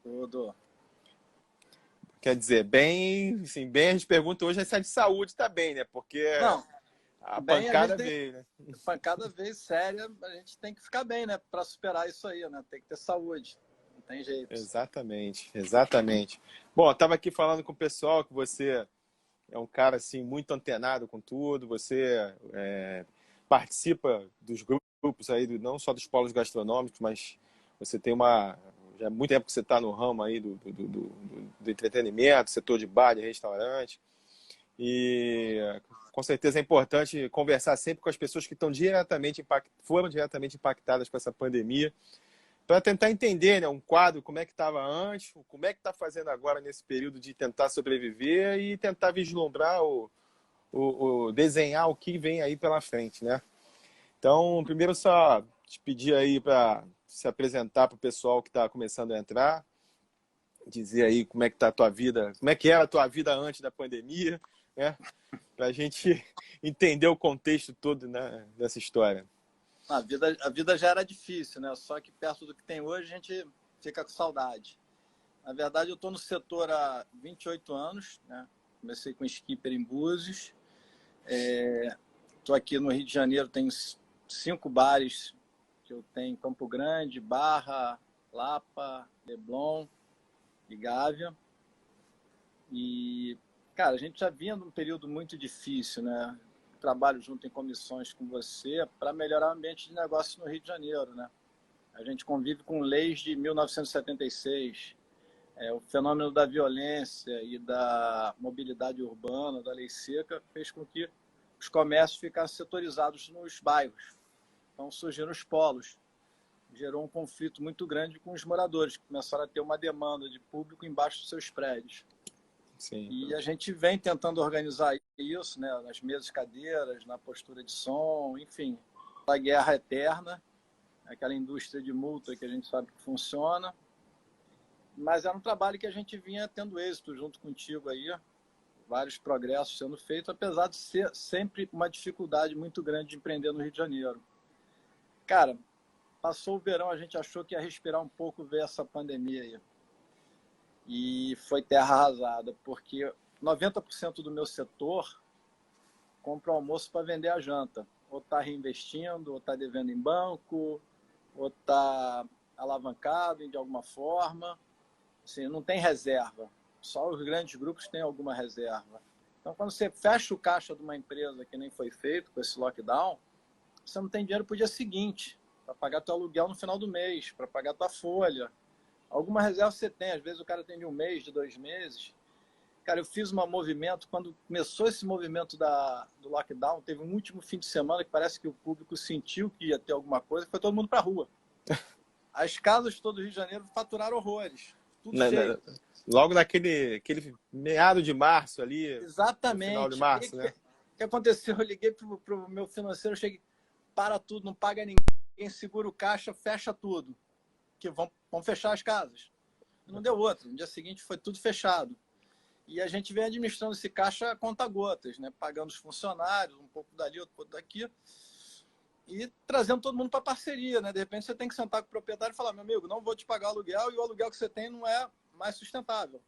Tudo. Quer dizer, bem, assim, bem a gente pergunta hoje se é de saúde tá bem, né? Porque não, a pancada veio, né? A pancada veio séria, a gente tem que ficar bem, né? Para superar isso aí, né? Tem que ter saúde. Não tem jeito. Exatamente, exatamente. Bom, eu estava aqui falando com o pessoal que você é um cara assim muito antenado com tudo, você participa dos grupos aí, não só dos polos gastronômicos, mas você tem já há muito tempo que você está no ramo aí do entretenimento, setor de bar, de restaurante, e com certeza é importante conversar sempre com as pessoas que foram diretamente impactadas com essa pandemia, para tentar entender, né, um quadro, como é que estava antes, como é que está fazendo agora nesse período de tentar sobreviver e tentar vislumbrar desenhar o que vem aí pela frente, né? Então, primeiro só te pedir aí para se apresentar para o pessoal que está começando a entrar, dizer aí como é que tá a tua vida, como é que era a tua vida antes da pandemia, né? Para a gente entender o contexto todo, né, dessa história. A vida já era difícil, né? Só que perto do que tem hoje a gente fica com saudade. Na verdade, eu estou no setor há 28 anos, né? Comecei com skipper em Búzios. Estou aqui no Rio de Janeiro, tenho 5 bares que eu tenho em Campo Grande, Barra, Lapa, Leblon e Gávea. E, cara, a gente já vinha num período muito difícil, né? Trabalho junto em comissões com você para melhorar o ambiente de negócio no Rio de Janeiro, né? A gente convive com leis de 1976, o fenômeno da violência e da mobilidade urbana, da lei seca, fez com que os comércios ficassem setorizados nos bairros. Então surgiram os polos. Gerou um conflito muito grande com os moradores, que começaram a ter uma demanda de público embaixo dos seus prédios. Sim. E a gente vem tentando organizar isso, né, nas mesas e cadeiras, na postura de som, enfim. A guerra eterna, aquela indústria de multa que a gente sabe que funciona. Mas era um trabalho que a gente vinha tendo êxito junto contigo aí, vários progressos sendo feitos, apesar de ser sempre uma dificuldade muito grande de empreender no Rio de Janeiro. Cara, passou o verão, a gente achou que ia respirar um pouco, ver essa pandemia aí. E foi terra arrasada, porque 90% do meu setor compra o almoço para vender a janta. Ou está reinvestindo, ou está devendo em banco, ou está alavancado de alguma forma. Assim, não tem reserva. Só os grandes grupos têm alguma reserva. Então, quando você fecha o caixa de uma empresa que nem foi feito com esse lockdown, você não tem dinheiro para o dia seguinte, para pagar teu aluguel no final do mês, para pagar tua folha. Alguma reserva você tem. Às vezes o cara tem de 1 mês, de 2 meses. Cara, eu fiz um movimento, quando começou esse movimento do lockdown, teve um último fim de semana que parece que o público sentiu que ia ter alguma coisa, foi todo mundo para a rua. As casas de todo o Rio de Janeiro faturaram horrores. Tudo cheio. Logo naquele meado de março ali. Exatamente. No final de março, né? O que aconteceu? Eu liguei pro meu financeiro, eu cheguei, para tudo, não paga ninguém, segura o caixa, fecha tudo. Que vão fechar as casas. Não deu outra. No dia seguinte foi tudo fechado. E a gente vem administrando esse caixa a conta-gotas, né? Pagando os funcionários, um pouco dali, outro pouco daqui. E trazendo todo mundo para parceria, né? De repente você tem que sentar com o proprietário e falar, meu amigo, não vou te pagar aluguel e o aluguel que você tem não é mais sustentável.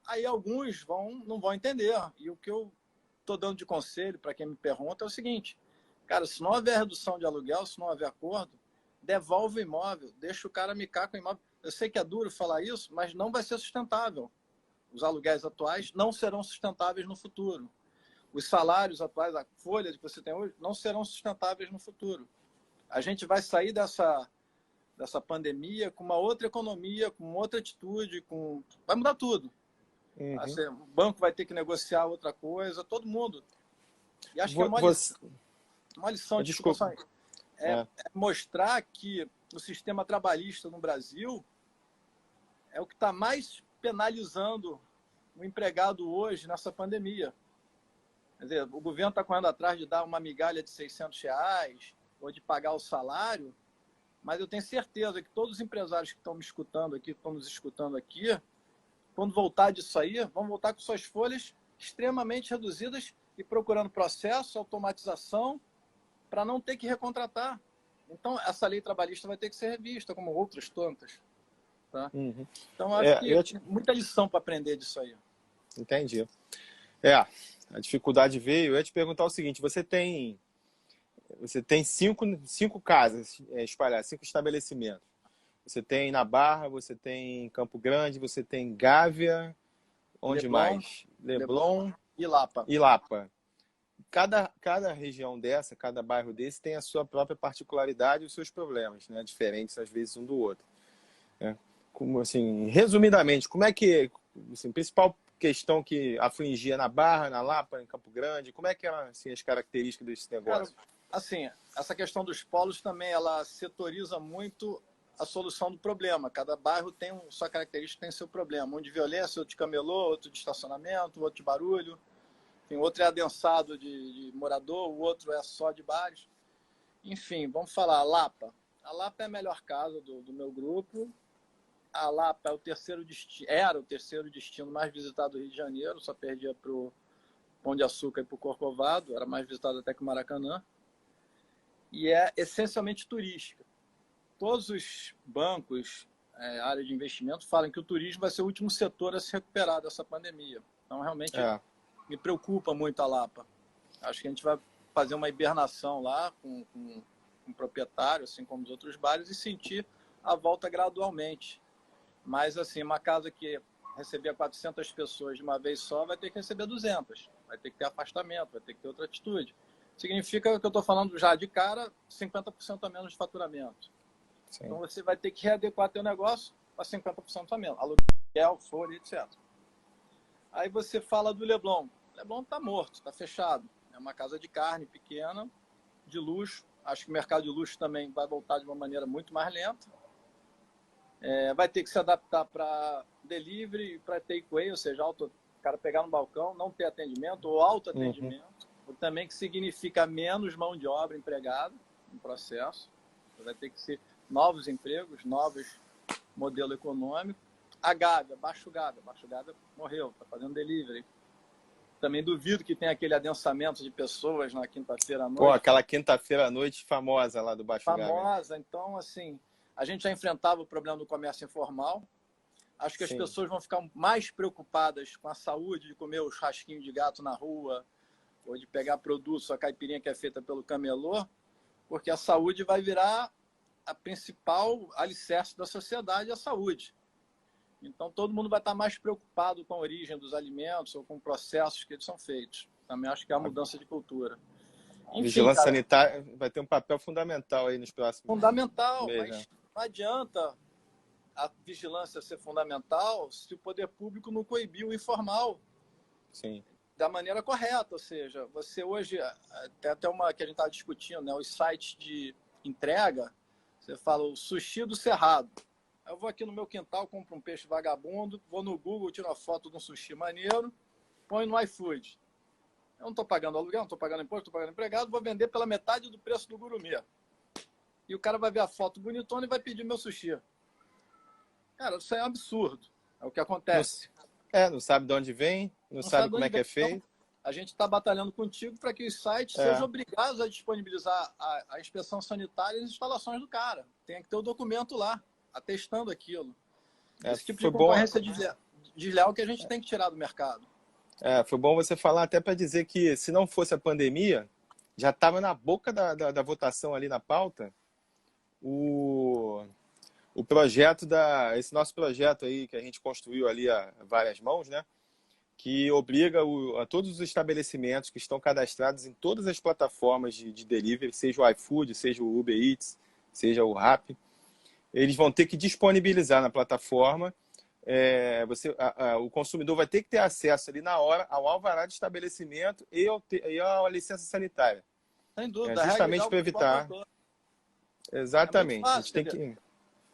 Aí alguns não vão entender. E o que eu estou dando de conselho para quem me pergunta é o seguinte, cara, se não houver redução de aluguel, se não houver acordo, devolve o imóvel, deixa o cara micar com o imóvel. Eu sei que é duro falar isso, mas não vai ser sustentável. Os aluguéis atuais não serão sustentáveis no futuro. Os salários atuais, a folha que você tem hoje, não serão sustentáveis no futuro. A gente vai sair dessa pandemia com uma outra economia, com outra atitude, vai mudar tudo. Uhum. Assim, o banco vai ter que negociar outra coisa, todo mundo. E acho que é uma lição de Desculpa. É mostrar que o sistema trabalhista no Brasil é o que está mais penalizando o empregado hoje nessa pandemia. Quer dizer, o governo está correndo atrás de dar uma migalha de R$600 ou de pagar o salário, mas eu tenho certeza que todos os empresários que estão me escutando aqui, estão nos escutando aqui, quando voltar disso aí, vão voltar com suas folhas extremamente reduzidas e procurando processo, automatização, para não ter que recontratar. Então, essa lei trabalhista vai ter que ser revista, como outras tantas. Tá? Uhum. Então, acho que muita lição para aprender disso aí. Entendi. A dificuldade veio. Eu ia te perguntar o seguinte, você tem 5 casas espalhadas, 5 estabelecimentos. Você tem na Barra, você tem em Campo Grande, você tem Gávea, onde Leblon, mais? Leblon e Lapa. E Lapa. Cada região dessa, cada bairro desse tem a sua própria particularidade e os seus problemas, né? Diferentes às vezes um do outro. Como, assim, resumidamente, como é que, assim, a principal questão que afligia na Barra, na Lapa, em Campo Grande, como é que eram assim, as características desse negócio? Cara, assim, essa questão dos polos também, ela setoriza muito a solução do problema. Cada bairro tem sua característica, tem seu problema. Um de violência, outro de camelô, outro de estacionamento, outro de barulho. Tem outro é adensado de morador, o outro é só de bares. Enfim, vamos falar, a Lapa. A Lapa é a melhor casa do meu grupo. A Lapa era o terceiro destino mais visitado do Rio de Janeiro, só perdia para o Pão de Açúcar e para o Corcovado, era mais visitado até que o Maracanã. E é essencialmente turística. Todos os bancos, área de investimento, falam que o turismo vai ser o último setor a se recuperar dessa pandemia. Então, realmente, É. me preocupa muito a Lapa. Acho que a gente vai fazer uma hibernação lá com o proprietário, assim como os outros bares, e sentir a volta gradualmente. Mas, assim, uma casa que recebia 400 pessoas de uma vez só vai ter que receber 200. Vai ter que ter afastamento, vai ter que ter outra atitude. Significa que eu estou falando já de cara, 50% a menos de faturamento. Sim. Então, você vai ter que readequar teu negócio para 50% a menos. Aluguel, folha, etc. Aí você fala do Leblon. O Leblon está morto, está fechado. É uma casa de carne pequena, de luxo. Acho que o mercado de luxo também vai voltar de uma maneira muito mais lenta. Vai ter que se adaptar para delivery e para takeaway, ou seja, o cara pegar no balcão, não ter atendimento ou autoatendimento, o também que significa menos mão de obra empregada no processo. Vai ter que ser novos empregos, novos modelo econômico. A Gávea, Baixo Gávea morreu, está fazendo delivery. Também duvido que tenha aquele adensamento de pessoas na quinta-feira à noite. Pô, aquela quinta-feira à noite famosa lá do Baixo Gávea. Famosa, então, assim, a gente já enfrentava o problema do comércio informal. Acho que as pessoas vão ficar mais preocupadas com a saúde de comer o churrasquinho de gato na rua ou de pegar produtos, a caipirinha que é feita pelo camelô, porque a saúde vai virar a principal alicerce da sociedade, a saúde. Então, todo mundo vai estar mais preocupado com a origem dos alimentos ou com processos que eles são feitos. Também acho que é a mudança de cultura. Enfim, vigilância sanitária vai ter um papel fundamental aí nos próximos fundamental, meses, mas não adianta a vigilância ser fundamental se o poder público não coibir o informal. Sim. Da maneira correta. Ou seja, você hoje, tem até uma que a gente estava discutindo, né, os sites de entrega, você fala o sushi do Cerrado. Eu vou aqui no meu quintal, compro um peixe vagabundo, vou no Google, tiro uma foto de um sushi maneiro, põe no iFood. Eu não estou pagando aluguel, não estou pagando imposto, estou pagando empregado, vou vender pela metade do preço do Gurumê. E o cara vai ver a foto bonitona e vai pedir meu sushi. Cara, isso é um absurdo. É o que acontece. Não sabe de onde vem, não sabe como é que é feito. Então, a gente está batalhando contigo para que os sites sejam obrigados a disponibilizar a inspeção sanitária e as instalações do cara. Tem que ter o documento lá, atestando aquilo. Esse tipo de concorrência desleal que a gente tem que tirar do mercado. Foi bom você falar até para dizer que se não fosse a pandemia, já estava na boca da votação ali na pauta o projeto esse nosso projeto aí que a gente construiu ali a várias mãos, né? Que obriga a todos os estabelecimentos que estão cadastrados em todas as plataformas de delivery, seja o iFood, seja o Uber Eats, seja o Rappi, eles vão ter que disponibilizar na plataforma. O consumidor vai ter que ter acesso ali na hora ao alvará de estabelecimento e à licença sanitária. Sem dúvida. Justamente para evitar. Exatamente. Fácil, a gente tem que...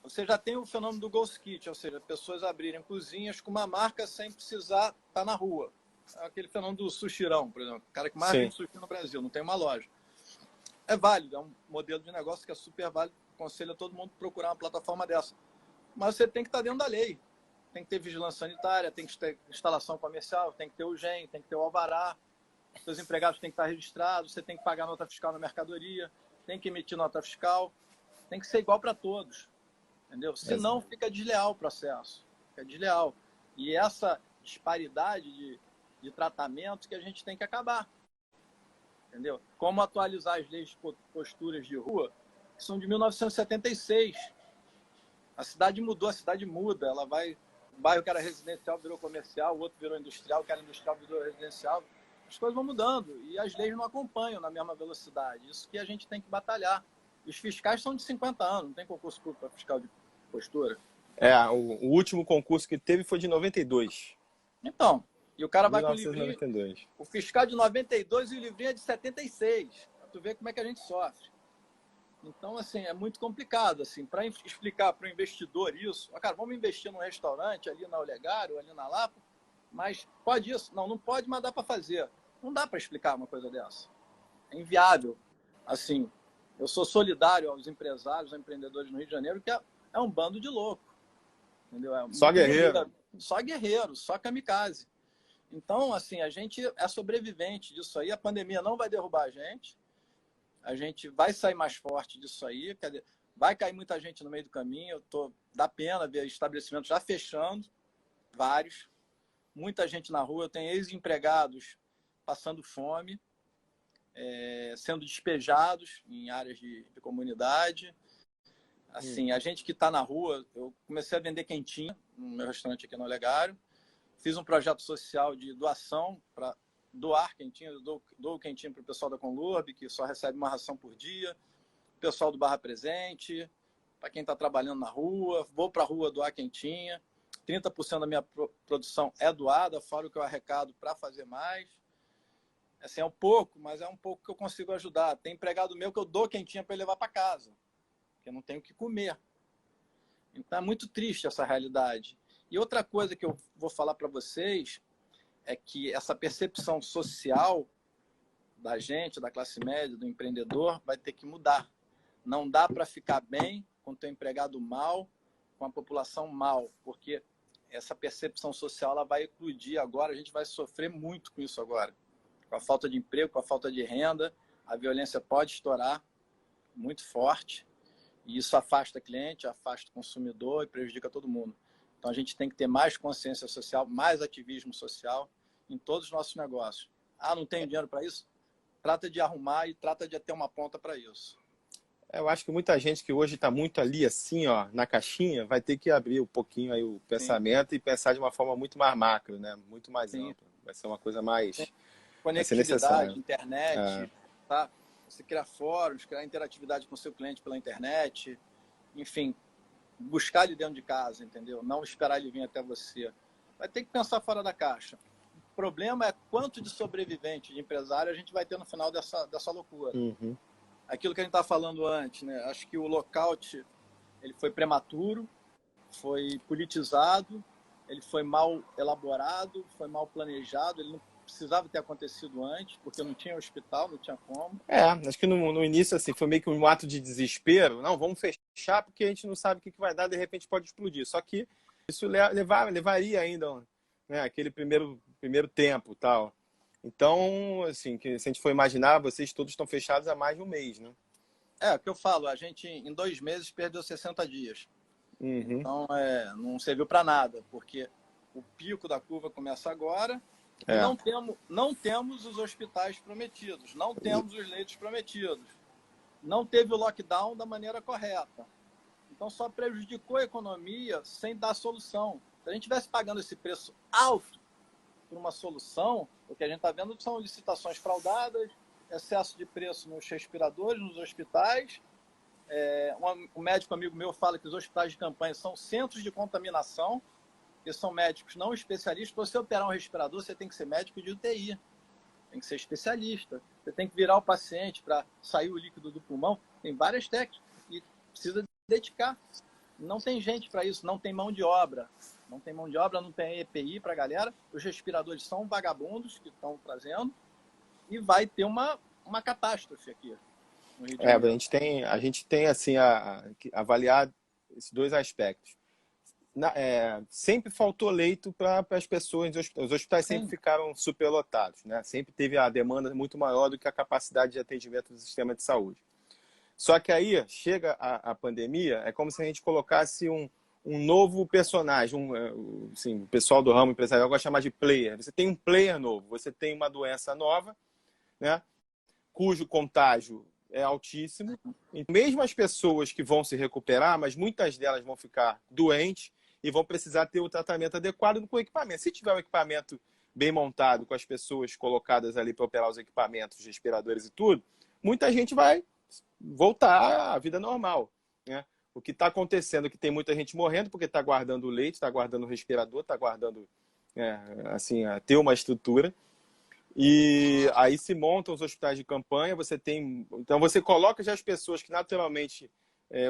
Você já tem o fenômeno do Ghost Kit, ou seja, pessoas abrirem cozinhas com uma marca sem precisar estar na rua. É aquele fenômeno do sushirão, por exemplo. O cara que mais vende sushi no Brasil, não tem uma loja. É válido, é um modelo de negócio que é super válido. Aconselho a todo mundo procurar uma plataforma dessa. Mas você tem que estar dentro da lei. Tem que ter vigilância sanitária, tem que ter instalação comercial, tem que ter o GEM, tem que ter o alvará. Seus empregados têm que estar registrados, você tem que pagar nota fiscal na mercadoria, tem que emitir nota fiscal. Tem que ser igual para todos. Entendeu? Senão fica desleal o processo. Fica desleal. E essa disparidade de tratamento que a gente tem que acabar. Entendeu? Como atualizar as leis de posturas de rua, que são de 1976. A cidade mudou, a cidade muda. Ela vai... O bairro que era residencial virou comercial, o outro virou industrial, o que era industrial virou residencial. As coisas vão mudando e as leis não acompanham na mesma velocidade. Isso que a gente tem que batalhar. E os fiscais são de 50 anos, não tem concurso público para fiscal de postura. O último concurso que teve foi de 92. Então, e o cara vai 1992. Com o livrinho, o fiscal de 92 e o livrinho é de 76. Pra tu ver como é que a gente sofre. Então, assim, é muito complicado, assim, para explicar para o investidor isso. Cara, vamos investir num restaurante ali na Olegário, ali na Lapa, mas pode isso? Não pode, mas dá para fazer. Não dá para explicar uma coisa dessa. É inviável. Assim, eu sou solidário aos empresários, aos empreendedores no Rio de Janeiro, que é um bando de louco. Entendeu? Só guerreiro. Só guerreiro, só kamikaze. Então, assim, a gente é sobrevivente disso aí. A pandemia não vai derrubar a gente. A gente vai sair mais forte disso aí. Quer dizer, vai cair muita gente no meio do caminho. Dá pena ver estabelecimentos já fechando, vários. muita gente na rua. Eu tenho ex-empregados passando fome, sendo despejados em áreas de comunidade. Assim, a gente que está na rua, eu comecei a vender quentinha no meu restaurante aqui no Olegário. Fiz um projeto social de doação para doar quentinha. Eu dou quentinha para o pessoal da Conlurb, que só recebe uma ração por dia. O pessoal do Barra Presente, para quem está trabalhando na rua. Vou para a rua doar quentinha. 30% da minha produção é doada, fora o que eu arrecado para fazer mais. Assim, é um pouco, mas é um pouco que eu consigo ajudar. Tem empregado meu que eu dou quentinha para ele levar para casa, porque eu não tenho o que comer. Então é muito triste essa realidade. E outra coisa que eu vou falar para vocês é que essa percepção social da gente, da classe média, do empreendedor, vai ter que mudar. Não dá para ficar bem com o teu empregado mal, com a população mal, porque essa percepção social ela vai eclodir agora, a gente vai sofrer muito com isso agora. Com a falta de emprego, com a falta de renda, a violência pode estourar muito forte, e isso afasta o cliente, afasta o consumidor e prejudica todo mundo. Então a gente tem que ter mais consciência social, mais ativismo social em todos os nossos negócios. Ah, não tenho dinheiro para isso? Trata de arrumar e trata de ter uma ponta para isso. Eu acho que muita gente que hoje está muito ali, assim, ó, na caixinha, vai ter que abrir um pouquinho aí o pensamento. Sim. E pensar de uma forma muito mais macro, né? Muito mais Sim. ampla. Vai ser uma coisa mais... Sim. Conectividade, internet, tá? Você criar fóruns, criar interatividade com o seu cliente pela internet, enfim, buscar ele dentro de casa, entendeu? Não esperar ele vir até você. Vai ter que pensar fora da caixa. O problema é quanto de sobrevivente, de empresário, a gente vai ter no final dessa loucura. Uhum. Aquilo que a gente estava falando antes, né? Acho que o lockout ele foi prematuro, foi politizado, ele foi mal elaborado, foi mal planejado, ele não precisava ter acontecido antes, porque não tinha hospital, não tinha como. Acho que no início assim, foi meio que um ato de desespero. Não, vamos fechar porque a gente não sabe o que vai dar, de repente pode explodir. Só que isso levaria ainda, né, aquele primeiro tempo tal. Então, assim, se a gente for imaginar, vocês todos estão fechados há mais de um mês, né? O que eu falo, a gente em 2 meses perdeu 60 dias. Uhum. Então, não serviu para nada, porque o pico da curva começa agora e não temos os hospitais prometidos, não temos os leitos prometidos, não teve o lockdown da maneira correta. Então, só prejudicou a economia sem dar solução. Se a gente estivesse pagando esse preço alto por uma solução, o que a gente está vendo são licitações fraudadas, excesso de preço nos respiradores, nos hospitais. Um médico amigo meu fala que os hospitais de campanha são centros de contaminação, que são médicos não especialistas. Para você operar um respirador, você tem que ser médico de UTI, tem que ser especialista, você tem que virar o paciente para sair o líquido do pulmão. Tem várias técnicas e precisa dedicar. Não tem gente para isso, não tem mão de obra. Não tem mão de obra, não tem EPI para a galera. Os respiradores são vagabundos que estão trazendo e vai ter uma catástrofe aqui no Rio de Janeiro. A gente tem assim, avaliar esses dois aspectos. Sempre faltou leito para as pessoas, os hospitais sempre ficaram superlotados, né? Sempre teve a demanda muito maior do que a capacidade de atendimento do sistema de saúde. Só que aí chega a pandemia, é como se a gente colocasse um novo personagem, assim, o pessoal do ramo empresarial gosta de chamar de player. Você tem um player novo, você tem uma doença nova, né, cujo contágio é altíssimo. E mesmo as pessoas que vão se recuperar, mas muitas delas vão ficar doentes e vão precisar ter o tratamento adequado com o equipamento. Se tiver um equipamento bem montado, com as pessoas colocadas ali para operar os equipamentos, os respiradores e tudo, muita gente vai voltar à vida normal, né? O que está acontecendo é que tem muita gente morrendo porque está guardando o leite, está guardando o respirador, está guardando, assim, ter uma estrutura. E aí se montam os hospitais de campanha, então você coloca já as pessoas que naturalmente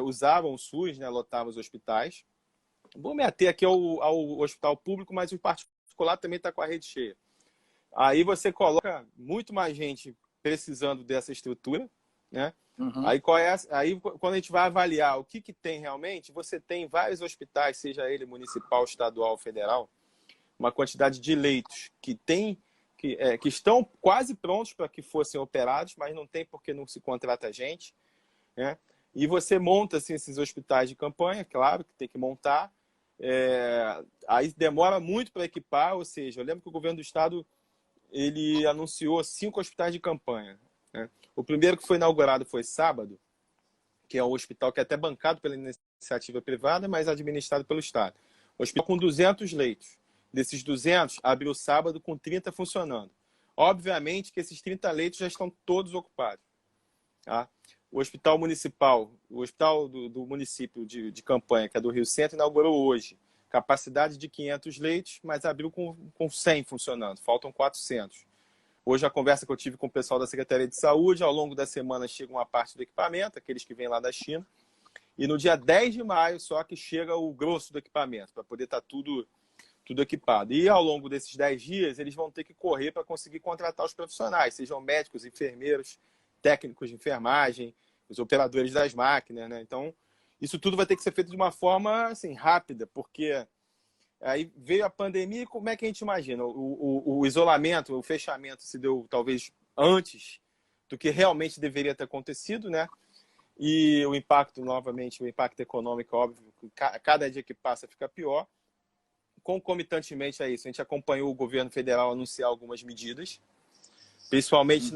usavam o SUS, né, lotavam os hospitais. Vou me ater aqui ao hospital público, mas o particular também está com a rede cheia. Aí você coloca muito mais gente precisando dessa estrutura, né? Uhum. Aí, quando a gente vai avaliar o que tem realmente, você tem vários hospitais, seja ele municipal, estadual, federal, uma quantidade de leitos que estão quase prontos para que fossem operados, mas não tem porque não se contrata gente, né? E você monta assim, esses hospitais de campanha, claro que tem que montar, Aí demora muito para equipar, ou seja, eu lembro que o governo do estado ele anunciou 5 hospitais de campanha, né? O primeiro que foi inaugurado foi sábado, que é um hospital que é até bancado pela iniciativa privada, mas administrado pelo estado. Hospital com 200 leitos. Desses 200, abriu sábado com 30 funcionando. Obviamente que esses 30 leitos já estão todos ocupados. Tá? O hospital municipal, o hospital do município de campanha, que é do Rio Centro, inaugurou hoje. Capacidade de 500 leitos, mas abriu com 100 funcionando. Faltam 400. Hoje, a conversa que eu tive com o pessoal da Secretaria de Saúde, ao longo da semana chega uma parte do equipamento, aqueles que vêm lá da China, e no dia 10 de maio só que chega o grosso do equipamento, para poder estar tudo equipado. E ao longo desses 10 dias, eles vão ter que correr para conseguir contratar os profissionais, sejam médicos, enfermeiros, técnicos de enfermagem, os operadores das máquinas, né? Então, isso tudo vai ter que ser feito de uma forma assim, rápida, porque aí veio a pandemia e como é que a gente imagina? O isolamento, o fechamento se deu talvez antes do que realmente deveria ter acontecido, né? E o impacto, novamente, o impacto econômico, óbvio, cada dia que passa fica pior. Concomitantemente a isso, a gente acompanhou o governo federal anunciar algumas medidas, principalmente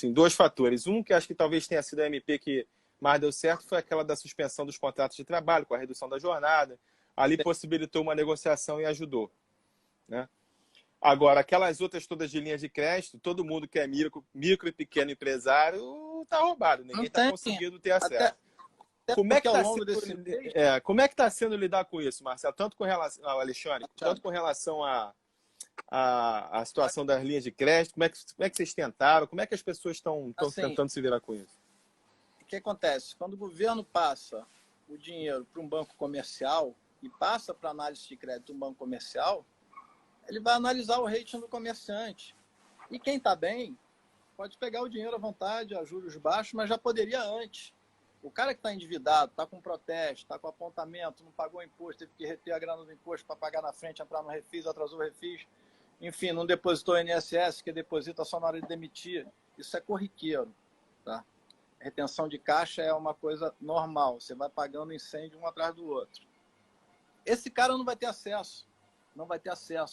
em 2 fatores. Um, que acho que talvez tenha sido a MP que mais deu certo, foi aquela da suspensão dos contratos de trabalho, com a redução da jornada. Ali possibilitou uma negociação e ajudou, né? Agora, aquelas outras todas de linhas de crédito, todo mundo que é micro e pequeno empresário está roubado, ninguém está conseguindo ter acesso. Como é que está sendo lidar com isso, Marcelo? Tanto com relação ao Alexandre, tanto com relação à situação das linhas de crédito, como é que vocês tentaram? Como é que as pessoas estão tentando se virar com isso? O que acontece? Quando o governo passa o dinheiro para um banco comercial e passa para análise de crédito um banco comercial, ele vai analisar o rating do comerciante. E quem está bem pode pegar o dinheiro à vontade, a juros baixos, mas já poderia antes. O cara que está endividado, está com protesto, está com apontamento, não pagou imposto, teve que reter a grana do imposto para pagar na frente, entrar no refis, atrasou o refis, enfim, não depositou o INSS, que deposita só na hora de demitir. Isso é corriqueiro, tá? Retenção de caixa é uma coisa normal, você vai pagando incêndio um atrás do outro. Esse cara não vai ter acesso,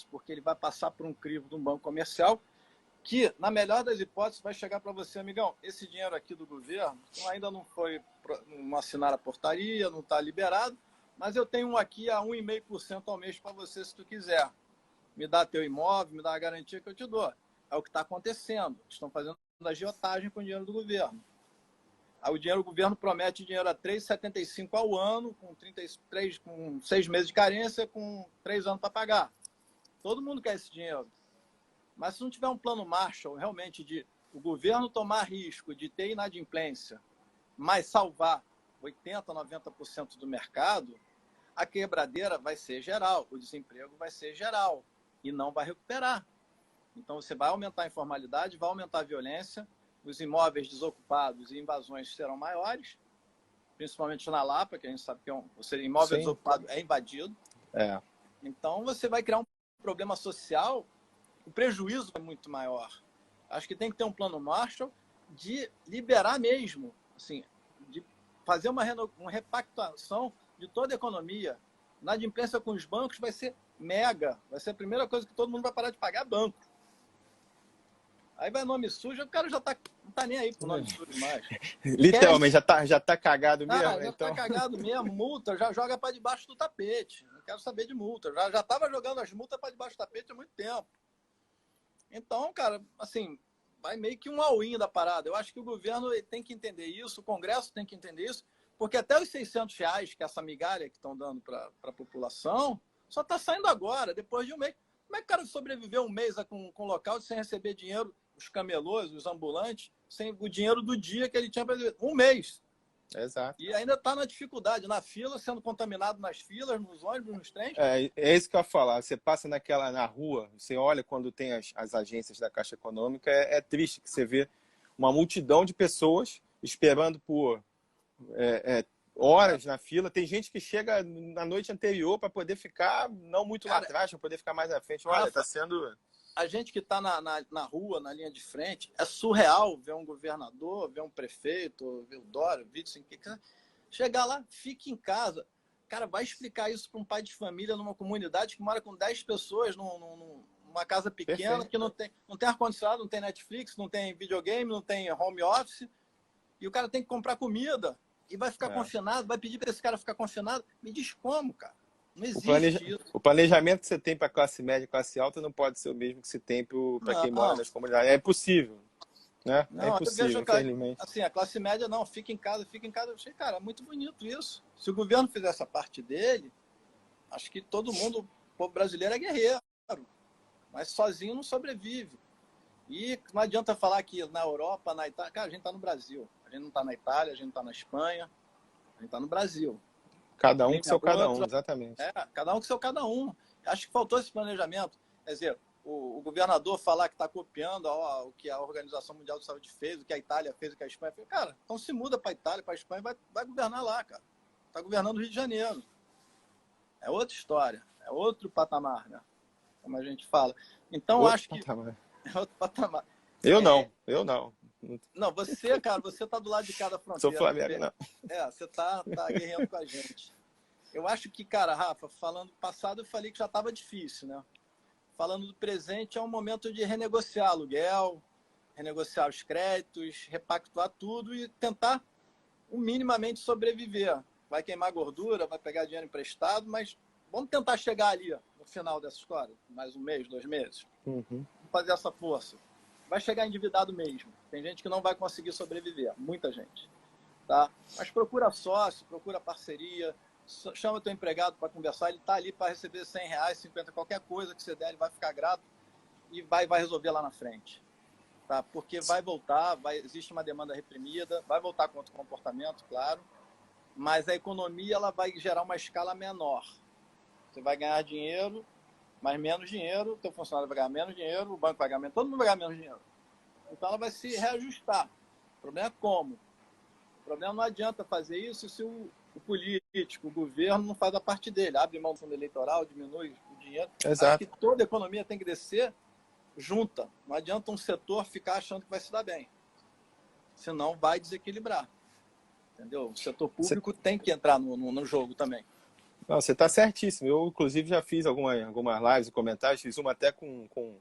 porque ele vai passar por um crivo de um banco comercial que, na melhor das hipóteses, vai chegar para você, amigão, esse dinheiro aqui do governo ainda não assinaram a portaria, não está liberado, mas eu tenho um aqui a 1,5% ao mês para você, se tu quiser. Me dá teu imóvel, me dá a garantia que eu te dou. É o que está acontecendo. Estão fazendo agiotagem com o dinheiro do governo. Aí o governo promete dinheiro a 3,75 ao ano, com 6 meses de carência, com 3 anos para pagar. Todo mundo quer esse dinheiro. Mas se não tiver um plano Marshall, realmente, de o governo tomar risco de ter inadimplência, mas salvar 80%, 90% do mercado, a quebradeira vai ser geral, o desemprego vai ser geral e não vai recuperar. Então, você vai aumentar a informalidade, vai aumentar a violência, os imóveis desocupados e invasões serão maiores, principalmente na Lapa, que a gente sabe que imóvel desocupado é invadido. Então, você vai criar um problema social, o prejuízo é muito maior. Acho que tem que ter um plano Marshall de liberar mesmo, assim, de fazer uma repactuação de toda a economia. Na inadimplência com os bancos vai ser mega, vai ser a primeira coisa que todo mundo vai parar de pagar banco. Aí vai nome sujo, o cara já não tá nem aí pro nome sujo mais. Literalmente, já tá cagado mesmo? Já então... tá cagado mesmo, multa, já joga para debaixo do tapete. Não quero saber de multa. Já tava jogando as multas para debaixo do tapete há muito tempo. Então, cara, assim, vai meio que um all-in da parada. Eu acho que o governo tem que entender isso, o Congresso tem que entender isso, porque até os R$600, que é essa migalha que estão dando para a população, só está saindo agora, depois de um mês. Como é que o cara sobreviveu um mês com local sem receber dinheiro, os camelôs, os ambulantes, sem o dinheiro do dia que ele tinha para viver? Um mês. Exato. E ainda está na dificuldade, na fila, sendo contaminado nas filas, nos ônibus, nos trens. É isso que eu ia falar. Você passa na rua, você olha quando tem as agências da Caixa Econômica, é triste que você vê uma multidão de pessoas esperando por horas na fila. Tem gente que chega na noite anterior para poder ficar não muito lá atrás, para poder ficar mais à frente. Olha, está sendo... A gente que está na rua, na linha de frente, é surreal ver um governador, ver um prefeito, ver o Dória, o Witzel, chegar lá, fique em casa. Cara, vai explicar isso para um pai de família numa comunidade que mora com 10 pessoas numa casa pequena, Perfeito. que não tem ar-condicionado, não tem Netflix, não tem videogame, não tem home office, e o cara tem que comprar comida e vai ficar confinado, vai pedir para esse cara ficar confinado. Me diz como, cara? Não existe isso. O planejamento que você tem para a classe média e classe alta não pode ser o mesmo que se tem para quem mora Não, nas comunidades. É impossível, né? É não, eu impossível, vejo infelizmente. assim, a classe média não, fica em casa, fica em casa. Eu achei, cara, é muito bonito isso. Se o governo fizesse a parte dele, acho que todo mundo, o povo brasileiro é guerreiro, mas sozinho não sobrevive. E não adianta falar que na Europa, na Itália, cara, a gente está no Brasil. A gente não está na Itália, a gente não está na Espanha, a gente está no Brasil. Cada um com Clima seu é cada um, outro, exatamente. cada um com seu cada um. Acho que faltou esse planejamento. Quer dizer, o governador falar que está copiando o que a Organização Mundial de Saúde fez, o que a Itália fez, o que a Espanha fez. Cara, então se muda para a Itália, para a Espanha, vai governar lá, cara. Está governando o Rio de Janeiro. É outra história, é outro patamar, né? Como a gente fala. Então, Outro acho que patamar. é outro patamar. Eu não, eu não. Não, você, cara, você tá do lado de cada Sou fronteira. Flamengo, não. Você tá guerreando com a gente. Eu acho que, cara, Rafa, falando do passado, eu falei que já estava difícil, né? Falando do presente, é um momento de renegociar aluguel, renegociar os créditos, repactuar tudo e tentar minimamente sobreviver. Vai queimar gordura, vai pegar dinheiro emprestado, mas vamos tentar chegar ali, ó, no final dessa história. Mais um mês, 2 meses. Uhum. Vamos fazer essa força. Vai chegar endividado mesmo. Tem gente que não vai conseguir sobreviver, muita gente. Tá? Mas procura sócio, procura parceria, chama teu empregado para conversar, ele está ali para receber R$100, 50, qualquer coisa que você der, ele vai ficar grato e vai resolver lá na frente. Tá? Porque vai voltar, existe uma demanda reprimida, vai voltar com outro comportamento, claro, mas a economia ela vai gerar uma escala menor. Você vai ganhar dinheiro, mas menos dinheiro, o teu funcionário vai ganhar menos dinheiro, o banco vai ganhar menos, todo mundo vai ganhar menos dinheiro. Então ela vai se reajustar. O problema é como? O problema não adianta fazer isso se o político, o governo não faz a parte dele. Abre mão do fundo eleitoral, diminui o dinheiro. Exato. Acho que toda a economia tem que descer junta. Não adianta um setor ficar achando que vai se dar bem. Senão vai desequilibrar. Entendeu? O setor público tem que entrar no jogo também. Não, você está certíssimo. Eu, inclusive, já fiz algumas lives e comentários. Fiz uma até com o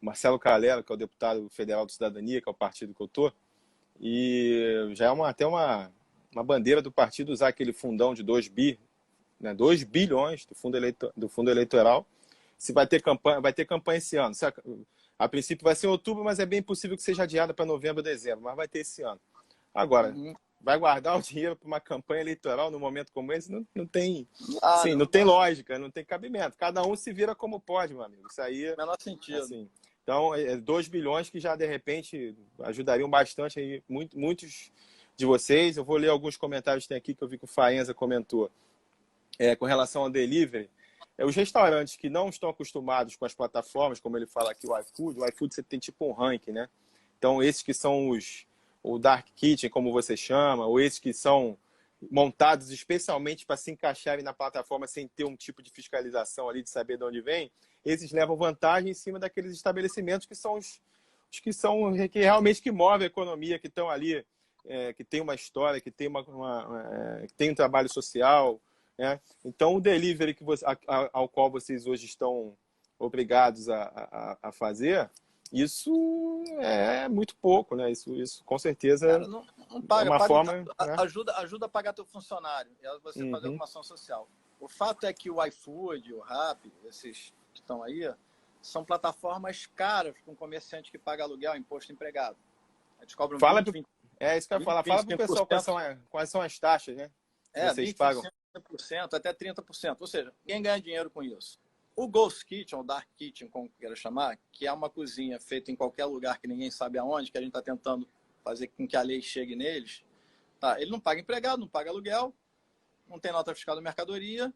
Marcelo Calero, que é o deputado federal do Cidadania, que é o partido que eu estou. E já é até uma bandeira do partido usar aquele fundão de 2 bilhões do fundo eleitoral. Se vai ter campanha esse ano. A princípio vai ser em outubro, mas é bem possível que seja adiada para novembro, dezembro, mas vai ter esse ano. Agora, vai guardar o dinheiro para uma campanha eleitoral num momento como esse? Não tem, não tem lógica, não tem cabimento. Cada um se vira como pode, meu amigo. Isso aí, menor sentido. Assim, então, 2 bilhões que já, de repente, ajudariam bastante aí, muitos de vocês. Eu vou ler alguns comentários que tem aqui que eu vi que o Faenza comentou. Com relação ao delivery, os restaurantes que não estão acostumados com as plataformas, como ele fala aqui, o iFood você tem tipo um ranking, né? Então, esses que são o Dark Kitchen, como você chama, ou esses que são montados especialmente para se encaixarem na plataforma sem ter um tipo de fiscalização ali, de saber de onde vem, esses levam vantagem em cima daqueles estabelecimentos que são os que realmente que movem a economia, que estão ali, que tem uma história, que tem, que tem um trabalho social, né? Então, o delivery ao qual vocês hoje estão obrigados a fazer, isso é muito pouco, né? Isso com certeza Cara, não paga, é uma forma... Né? Ajuda a pagar teu funcionário, e você fazer alguma ação social. O fato é que o iFood, o Rappi, esses que estão aí, são plataformas caras para um comerciante que paga aluguel, imposto empregado. Eles cobram 20, isso que eu ia falar. Fala para o pessoal quais são as taxas, né? Que vocês 20%, pagam. 25%, até 30%. Ou seja, quem ganha dinheiro com isso? O Ghost Kitchen, ou Dark Kitchen, como queira chamar, que é uma cozinha feita em qualquer lugar que ninguém sabe aonde, que a gente está tentando fazer com que a lei chegue neles, tá? Ele não paga empregado, não paga aluguel, não tem nota fiscal da mercadoria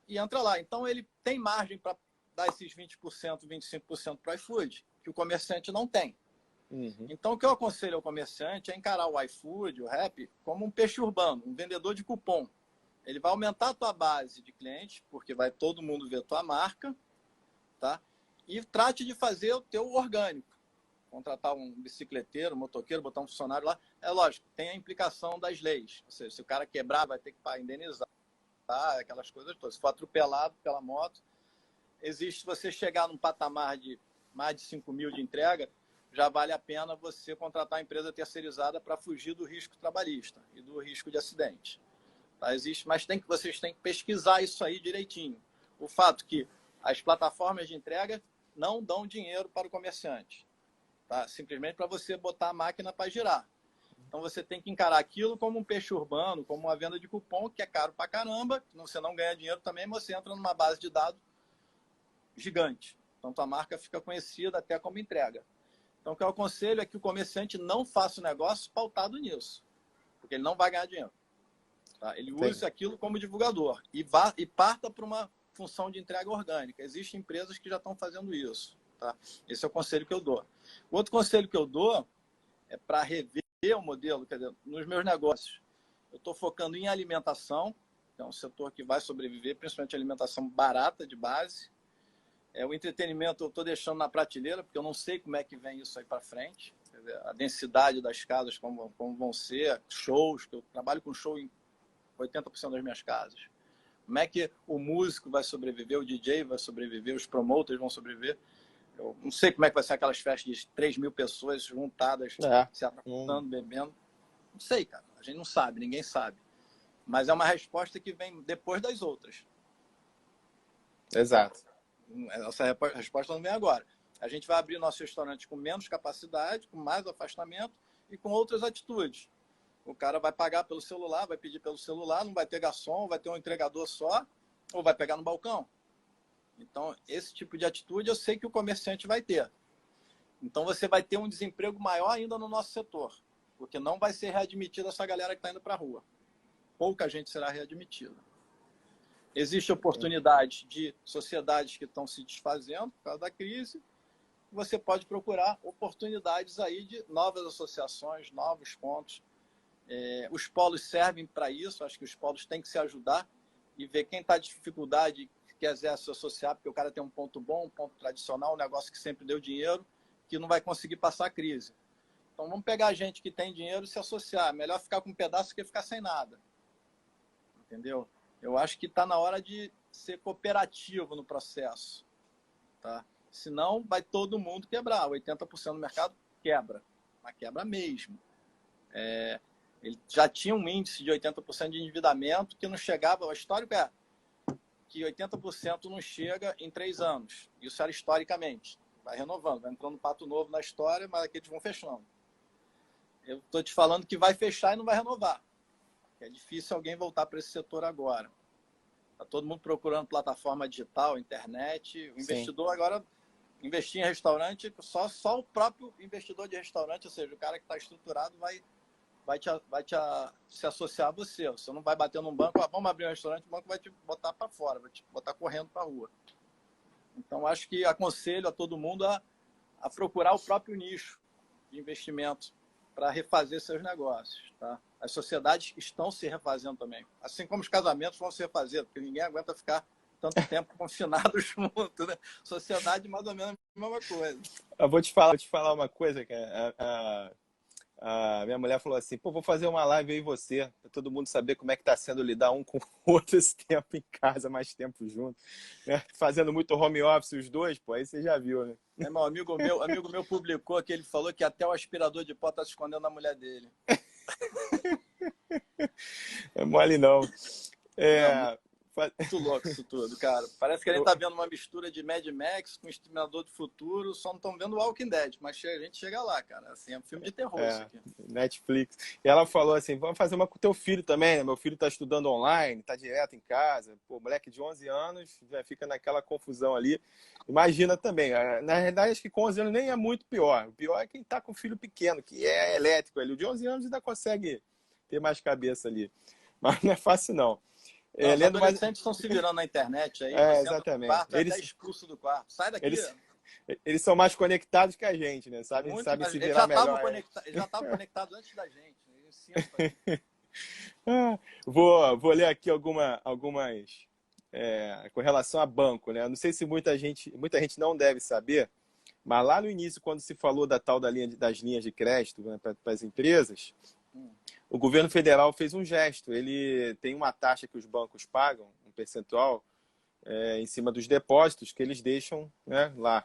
e entra lá. Então, ele tem margem para dar esses 20%, 25% para o iFood, que o comerciante não tem. Então, o que eu aconselho ao comerciante é encarar o iFood, o Rappi, como um peixe urbano, um vendedor de cupom. Ele vai aumentar a tua base de clientes, porque vai todo mundo ver a tua marca, tá? E trate de fazer o teu orgânico. Contratar um bicicleteiro, um motoqueiro, botar um funcionário lá. É lógico, tem a implicação das leis. Ou seja, se o cara quebrar, vai ter que indenizar. matar, aquelas coisas todas. Se for atropelado pela moto, existe, se você chegar num patamar de mais de 5 mil de entrega, já vale a pena você contratar uma empresa terceirizada para fugir do risco trabalhista e do risco de acidente. Tá? Existe, mas vocês têm que pesquisar isso aí direitinho. O fato que as plataformas de entrega não dão dinheiro para o comerciante. Tá? Simplesmente para você botar a máquina para girar. Então você tem que encarar aquilo como um peixe urbano, como uma venda de cupom, que é caro pra caramba, você não ganha dinheiro também, mas você entra numa base de dados gigante. Então tua marca fica conhecida até como entrega. Então o que eu aconselho é que o comerciante não faça o negócio pautado nisso, porque ele não vai ganhar dinheiro. Tá? Ele use aquilo como divulgador e parta para uma função de entrega orgânica. Existem empresas que já estão fazendo isso. Tá? Esse é o conselho que eu dou. O outro conselho que eu dou é para rever o modelo, quer dizer, nos meus negócios. Eu estou focando em alimentação, que é um setor que vai sobreviver, principalmente alimentação barata, de base. O entretenimento eu estou deixando na prateleira, porque eu não sei como é que vem isso aí para frente. Quer dizer, a densidade das casas, como vão ser, shows, que eu trabalho com show em 80% das minhas casas. Como é que o músico vai sobreviver, o DJ vai sobreviver, os promoters vão sobreviver. Eu não sei como é que vai ser aquelas festas de 3 mil pessoas juntadas, se abraçando, bebendo. Não sei, cara. A gente não sabe, ninguém sabe. Mas é uma resposta que vem depois das outras. Exato. Essa resposta não vem agora. A gente vai abrir nosso restaurante com menos capacidade, com mais afastamento e com outras atitudes. O cara vai pagar pelo celular, vai pedir pelo celular, não vai ter garçom, vai ter um entregador só, ou vai pegar no balcão. Então, esse tipo de atitude eu sei que o comerciante vai ter. Então, você vai ter um desemprego maior ainda no nosso setor, porque não vai ser readmitida essa galera que está indo para a rua. Pouca gente será readmitida. Existe oportunidade de sociedades que estão se desfazendo por causa da crise. Você pode procurar oportunidades aí de novas associações, novos pontos. Os polos servem para isso. Acho que os polos têm que se ajudar e ver quem está de dificuldade quiser se associar, porque o cara tem um ponto bom, um ponto tradicional, um negócio que sempre deu dinheiro, que não vai conseguir passar a crise. Então vamos pegar a gente que tem dinheiro e se associar. Melhor ficar com um pedaço que ficar sem nada. Entendeu? Eu acho que está na hora de ser cooperativo no processo. Tá? Senão vai todo mundo quebrar. 80% do mercado quebra. Mas quebra mesmo. Ele já tinha um índice de 80% de endividamento que não chegava. O histórico é que 80% não chega em 3 anos. Isso era historicamente. Vai renovando, vai entrando um pato novo na história, mas aqui eles vão fechando. Eu estou te falando que vai fechar e não vai renovar. É difícil alguém voltar para esse setor agora. Está todo mundo procurando plataforma digital, internet. O investidor agora investir em restaurante, só o próprio investidor de restaurante, ou seja, o cara que está estruturado vai se associar a você. Você não vai bater num banco, vamos abrir um restaurante, o banco vai te botar para fora, vai te botar correndo para a rua. Então, acho que aconselho a todo mundo a procurar o próprio nicho de investimento para refazer seus negócios. Tá? As sociedades estão se refazendo também. Assim como os casamentos vão se refazer, porque ninguém aguenta ficar tanto tempo confinados juntos. Né? Sociedade, mais ou menos, a mesma coisa. Eu vou te falar uma coisa, cara. A minha mulher falou assim, pô, vou fazer uma live aí você, pra todo mundo saber como é que tá sendo lidar um com o outro esse tempo em casa, mais tempo junto. Né? Fazendo muito home office os dois, pô, aí você já viu, né? Meu amigo meu publicou que ele falou que até o aspirador de pó tá se escondendo na mulher dele. É mole não. Muito louco isso tudo, cara. Parece que a gente tá vendo uma mistura de Mad Max com Exterminador do Futuro, só não estão vendo o Walking Dead, mas a gente chega lá, cara. Assim, é um filme de terror isso aqui. Netflix. E ela falou assim, vamos fazer uma com o teu filho também, né? Meu filho tá estudando online, tá direto em casa. Pô, moleque de 11 anos, já fica naquela confusão ali. Imagina também. Na realidade, acho que com 11 anos nem é muito pior. O pior é quem tá com filho pequeno, que é elétrico ali. O de 11 anos ainda consegue ter mais cabeça ali. Mas não é fácil, não. Os adolescentes estão se virando na internet aí, você exatamente. Entra no quarto, eles... até expulso do quarto. Sai daqui. Eles são mais conectados que a gente, né? Sabem se virar melhor. Eles já estavam conectados antes da gente. Vou ler aqui algumas com relação a banco, né? Não sei se muita gente não deve saber, mas lá no início, quando se falou da tal das linhas de crédito, né, para as empresas, o governo federal fez um gesto. Ele tem uma taxa que os bancos pagam, um percentual, em cima dos depósitos que eles deixam, né, lá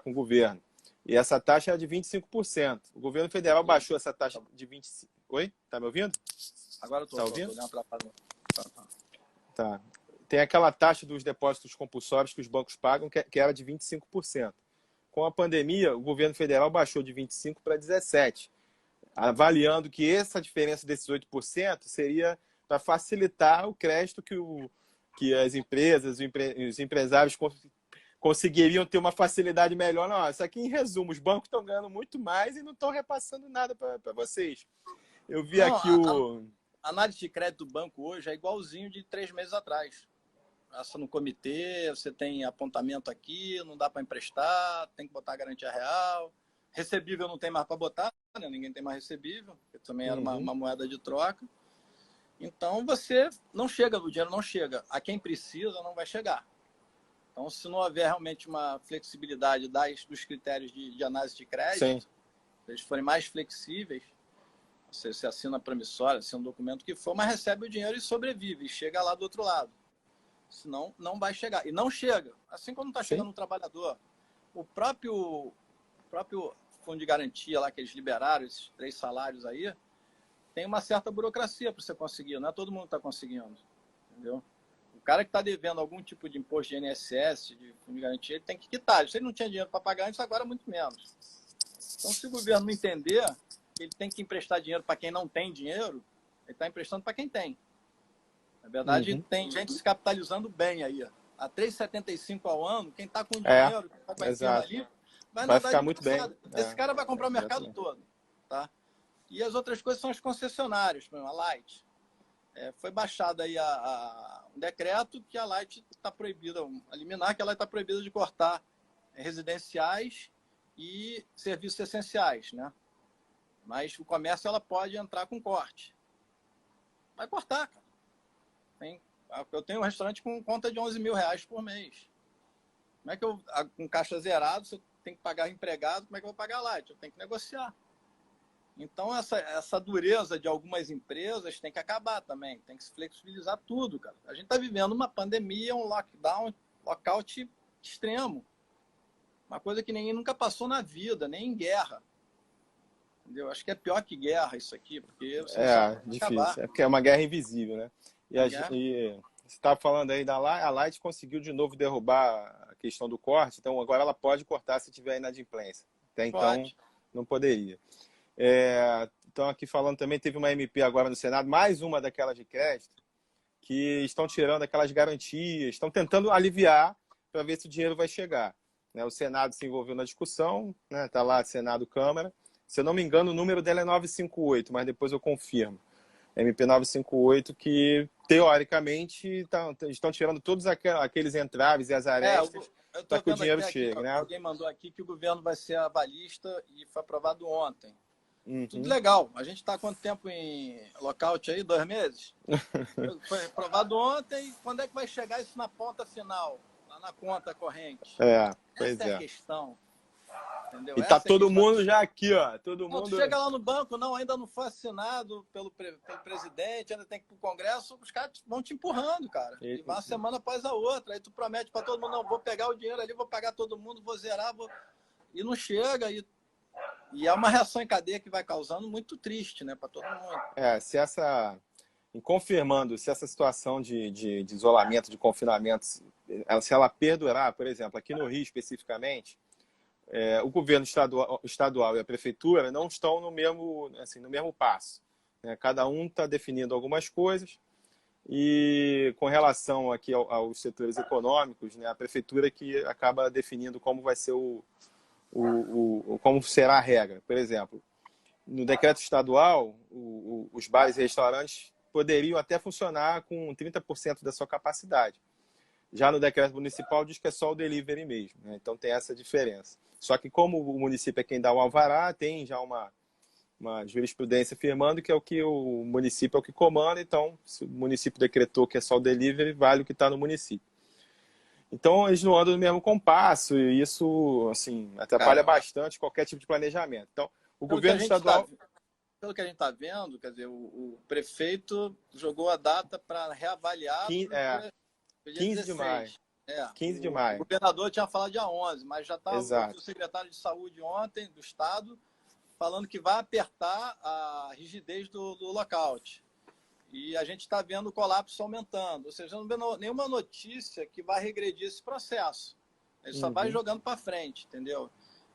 com o governo. E essa taxa é de 25%. O governo federal baixou essa taxa de 25%. Oi? Tá me ouvindo? Agora eu tô, tá ouvindo? Tá. Tem aquela taxa dos depósitos compulsórios que os bancos pagam, que era de 25%. Com a pandemia, o governo federal baixou de 25% para 17%, avaliando que essa diferença desses 8% seria para facilitar o crédito que as empresas, os empresários conseguiriam ter uma facilidade melhor. Não, isso aqui, em resumo, os bancos estão ganhando muito mais e não estão repassando nada para vocês. Eu vi aqui a análise de crédito do banco hoje é igualzinho de 3 meses atrás. Passa no comitê, você tem apontamento aqui, não dá para emprestar, tem que botar garantia real. Recebível não tem mais para botar, né? Ninguém tem mais recebível, porque também era uma moeda de troca. Então, você não chega, o dinheiro não chega. A quem precisa não vai chegar. Então, se não houver realmente uma flexibilidade dos critérios de análise de crédito, se eles forem mais flexíveis, você assina a promissória, assina um documento que for, mas recebe o dinheiro e sobrevive, e chega lá do outro lado. Senão, não vai chegar. E não chega. Assim como está chegando um trabalhador. O próprio fundo de garantia lá que eles liberaram, esses 3 salários aí, tem uma certa burocracia para você conseguir. Não é todo mundo que está conseguindo. Entendeu? O cara que está devendo algum tipo de imposto de INSS, de fundo de garantia, ele tem que quitar. Se ele não tinha dinheiro para pagar antes, agora muito menos. Então, se o governo não entender que ele tem que emprestar dinheiro para quem não tem dinheiro, ele está emprestando para quem tem. Na verdade, tem gente se capitalizando bem aí. A 3,75 ao ano, quem está com dinheiro, quem está com a firma ali, vai ficar muito bem. Esse cara vai comprar o mercado todo. Tá? E as outras coisas são as concessionárias, por exemplo, a Light. Foi baixado aí um decreto que a Light está proibida, a liminar que ela está proibida de cortar residenciais e serviços essenciais, né? Mas o comércio ela pode entrar com corte. Vai cortar, cara. Eu tenho um restaurante com conta de 11 mil reais por mês. Como é que com caixa zerado, se eu tenho que pagar empregado, como é que eu vou pagar lá? Eu tenho que negociar. Então, essa dureza de algumas empresas tem que acabar também. Tem que se flexibilizar tudo, cara. A gente está vivendo uma pandemia, um lockdown, lockout extremo. Uma coisa que ninguém nunca passou na vida, nem em guerra. Entendeu? Acho que é pior que guerra isso aqui, porque você difícil. Acabar. É porque é uma guerra invisível, né? E você estava falando aí da Light, a Light conseguiu de novo derrubar a questão do corte, então agora ela pode cortar se tiver inadimplência. Até então não poderia. Então aqui falando também, teve uma MP agora no Senado, mais uma daquelas de crédito, que estão tirando aquelas garantias, estão tentando aliviar para ver se o dinheiro vai chegar. O Senado se envolveu na discussão, está lá Senado, Câmara. Se eu não me engano, o número dela é 958, mas depois eu confirmo. MP 958, que teoricamente estão tirando todos aqueles entraves e as arestas para que o dinheiro chegue. Né? Alguém mandou aqui que o governo vai ser avalista e foi aprovado ontem. Tudo legal. A gente está há quanto tempo em lockout aí? 2 meses? Foi aprovado ontem. Quando é que vai chegar isso na ponta final? Lá na conta corrente? Essa é a questão. Entendeu? E tá todo mundo já aqui, ó. Todo mundo. Tu chega lá no banco, ainda não foi assinado pelo presidente, ainda tem que ir pro Congresso, os caras vão te empurrando, cara. E vai uma semana após a outra. Aí tu promete para todo mundo, não, vou pegar o dinheiro ali, vou pagar todo mundo, vou zerar, e não chega. E é uma reação em cadeia que vai causando muito triste, né, para todo mundo. Confirmando, se essa situação de isolamento, de confinamento, se ela perdurar, por exemplo, aqui no Rio especificamente, o governo estadual e a prefeitura não estão no mesmo passo. Cada um está definindo algumas coisas e com relação aqui aos setores econômicos, a prefeitura que acaba definindo como vai ser como será a regra. Por exemplo, no decreto estadual, os bares e restaurantes poderiam até funcionar com 30% da sua capacidade. Já no decreto municipal diz que é só o delivery mesmo, então tem essa diferença. Só que como o município é quem dá o alvará, tem já uma jurisprudência afirmando que o município é o que comanda, então se o município decretou que é só o delivery, vale o que está no município. Então eles não andam no mesmo compasso e isso atrapalha bastante qualquer tipo de planejamento. Então o governo estadual... pelo que a gente está vendo, quer dizer, o prefeito jogou a data para reavaliar pro dia 15 de 16. maio. 15 de O maio. governador tinha falado dia 11, mas já está Exato. o secretário de saúde ontem do estado falando que vai apertar a rigidez do lockout. E a gente está vendo o colapso aumentando. Ou seja, não vê nenhuma notícia que vai regredir esse processo. Ele só vai jogando para frente, entendeu?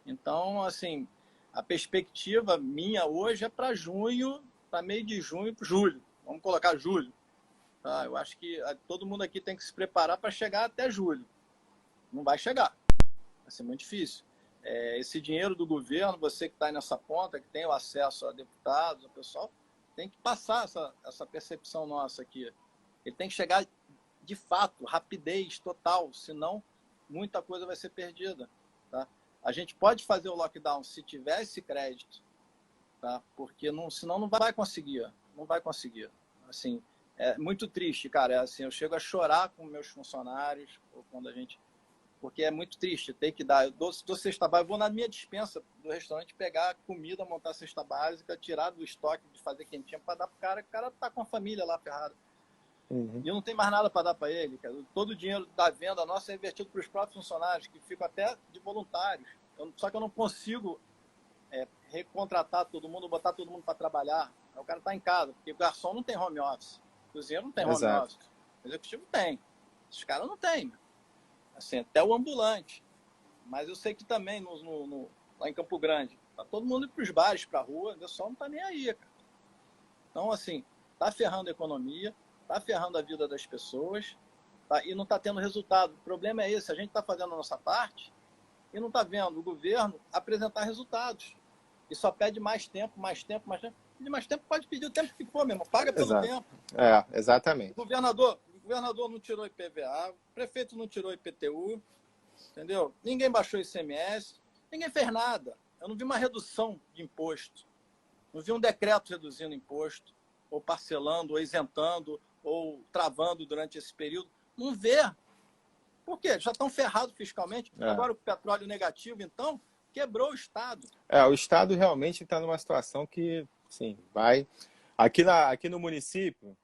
Então, assim, a perspectiva minha hoje é para junho, para meio de junho, para julho. Vamos colocar julho. Tá? Eu acho que todo mundo aqui tem que se preparar para chegar até julho. Não vai chegar. Vai ser muito difícil. Esse dinheiro do governo, você que está nessa ponta, que tem o acesso a deputados, a pessoal, tem que passar essa percepção nossa aqui. Ele tem que chegar de fato, rapidez total, senão muita coisa vai ser perdida. Tá? A gente pode fazer o lockdown se tiver esse crédito, tá? Porque senão não vai conseguir. Não vai conseguir. Assim, é muito triste, cara. Assim, eu chego a chorar com meus funcionários, ou quando a gente... Porque é muito triste, tem que dar. Eu dou cesta básica, eu vou na minha despensa do restaurante pegar comida, montar a cesta básica, tirar do estoque de fazer quentinha para dar pro cara, o cara tá com a família lá ferrada. E eu não tenho mais nada para dar para ele, cara. Todo o dinheiro da venda nossa é invertido para os próprios funcionários, que ficam até de voluntários. Só que eu não consigo recontratar todo mundo, botar todo mundo para trabalhar. O cara tá em casa, porque o garçom não tem home office, o cozinheiro não tem home office, o executivo tem. Esses caras não têm. Assim, até o ambulante. Mas eu sei que também lá em Campo Grande, tá todo mundo indo para os bares, para a rua, o pessoal não tá nem aí, cara. Então, assim, tá ferrando a economia, tá ferrando a vida das pessoas, tá? E não tá tendo resultado. O problema é esse, a gente tá fazendo a nossa parte e não tá vendo o governo apresentar resultados. E só pede mais tempo, mais tempo, mais tempo. E mais tempo pode pedir o tempo que for mesmo, paga pelo tempo. Exatamente. O governador não tirou IPVA, o prefeito não tirou IPTU, entendeu? Ninguém baixou ICMS, ninguém fez nada. Eu não vi uma redução de imposto. Não vi um decreto reduzindo imposto, ou parcelando, ou isentando, ou travando durante esse período. Não vê. Por quê? Já estão ferrados fiscalmente. Agora o petróleo negativo, então, quebrou o Estado. O Estado realmente está numa situação que, sim, vai... Aqui no município,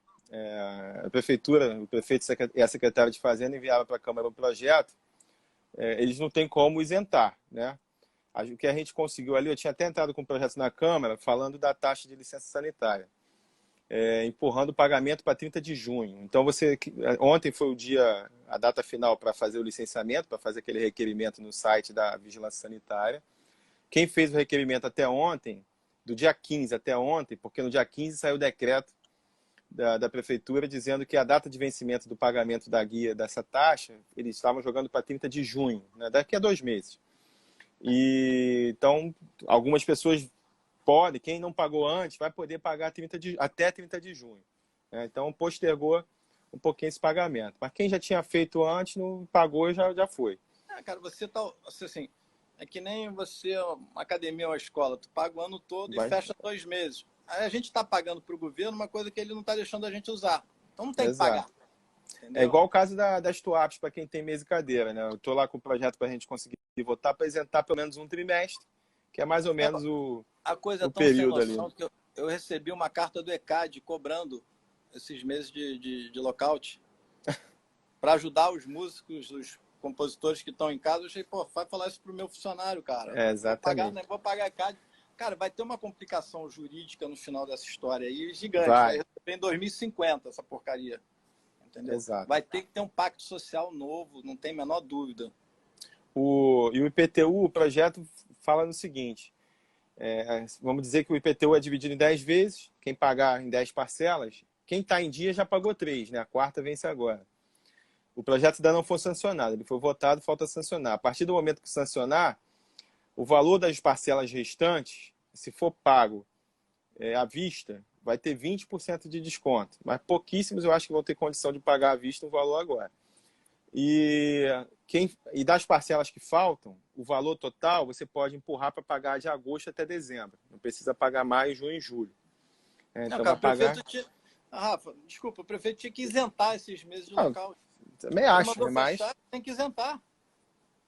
a prefeitura, o prefeito e a secretária de Fazenda enviaram para a Câmara um projeto, eles não têm como isentar, né? O que a gente conseguiu ali, eu tinha até entrado com um projeto na Câmara falando da taxa de licença sanitária, empurrando o pagamento para 30 de junho. Então, ontem foi a data final para fazer o licenciamento, para fazer aquele requerimento no site da Vigilância Sanitária. Quem fez o requerimento até ontem, do dia 15 até ontem, porque no dia 15 saiu o decreto da prefeitura dizendo que a data de vencimento do pagamento da guia dessa taxa, eles estavam jogando para 30 de junho, né, daqui a 2 meses. E então, algumas pessoas podem, quem não pagou antes, vai poder pagar até 30 de junho. Né? Então, postergou um pouquinho esse pagamento. Mas quem já tinha feito antes, não pagou, já foi. Cara, você assim, é que nem você, uma academia ou uma escola, tu paga o ano todo e fecha 2 meses. Aí a gente está pagando para o governo uma coisa que ele não está deixando a gente usar. Então não tem que pagar. Entendeu? É igual o caso das TUAPs para quem tem mesa e cadeira. Né? Eu estou lá com o projeto para a gente conseguir votar para isentar pelo menos um trimestre, que é mais ou menos o período ali. Que eu recebi uma carta do ECAD cobrando esses meses de lockout para ajudar os músicos, os compositores que estão em casa. Eu achei, vai falar isso pro meu funcionário, cara. Exatamente. Vou pagar ECAD. Cara, vai ter uma complicação jurídica no final dessa história aí gigante. Vai receber em 2050 essa porcaria. Entendeu? Exato. Vai ter que ter um pacto social novo, não tem a menor dúvida. E o IPTU, o projeto fala no seguinte, vamos dizer que o IPTU é dividido em 10 vezes, quem pagar em 10 parcelas, quem está em dia já pagou 3, né? A quarta vence agora. O projeto ainda não foi sancionado, ele foi votado, falta sancionar. A partir do momento que sancionar, o valor das parcelas restantes, se for pago à vista, vai ter 20% de desconto. Mas pouquíssimos eu acho que vão ter condição de pagar à vista o valor agora. E das parcelas que faltam, o valor total você pode empurrar para pagar de agosto até dezembro. Não precisa pagar maio, junho e julho. Então, cara, Rafa, desculpa, o prefeito tinha que isentar esses meses de local. Também acho, mas... Tem que isentar.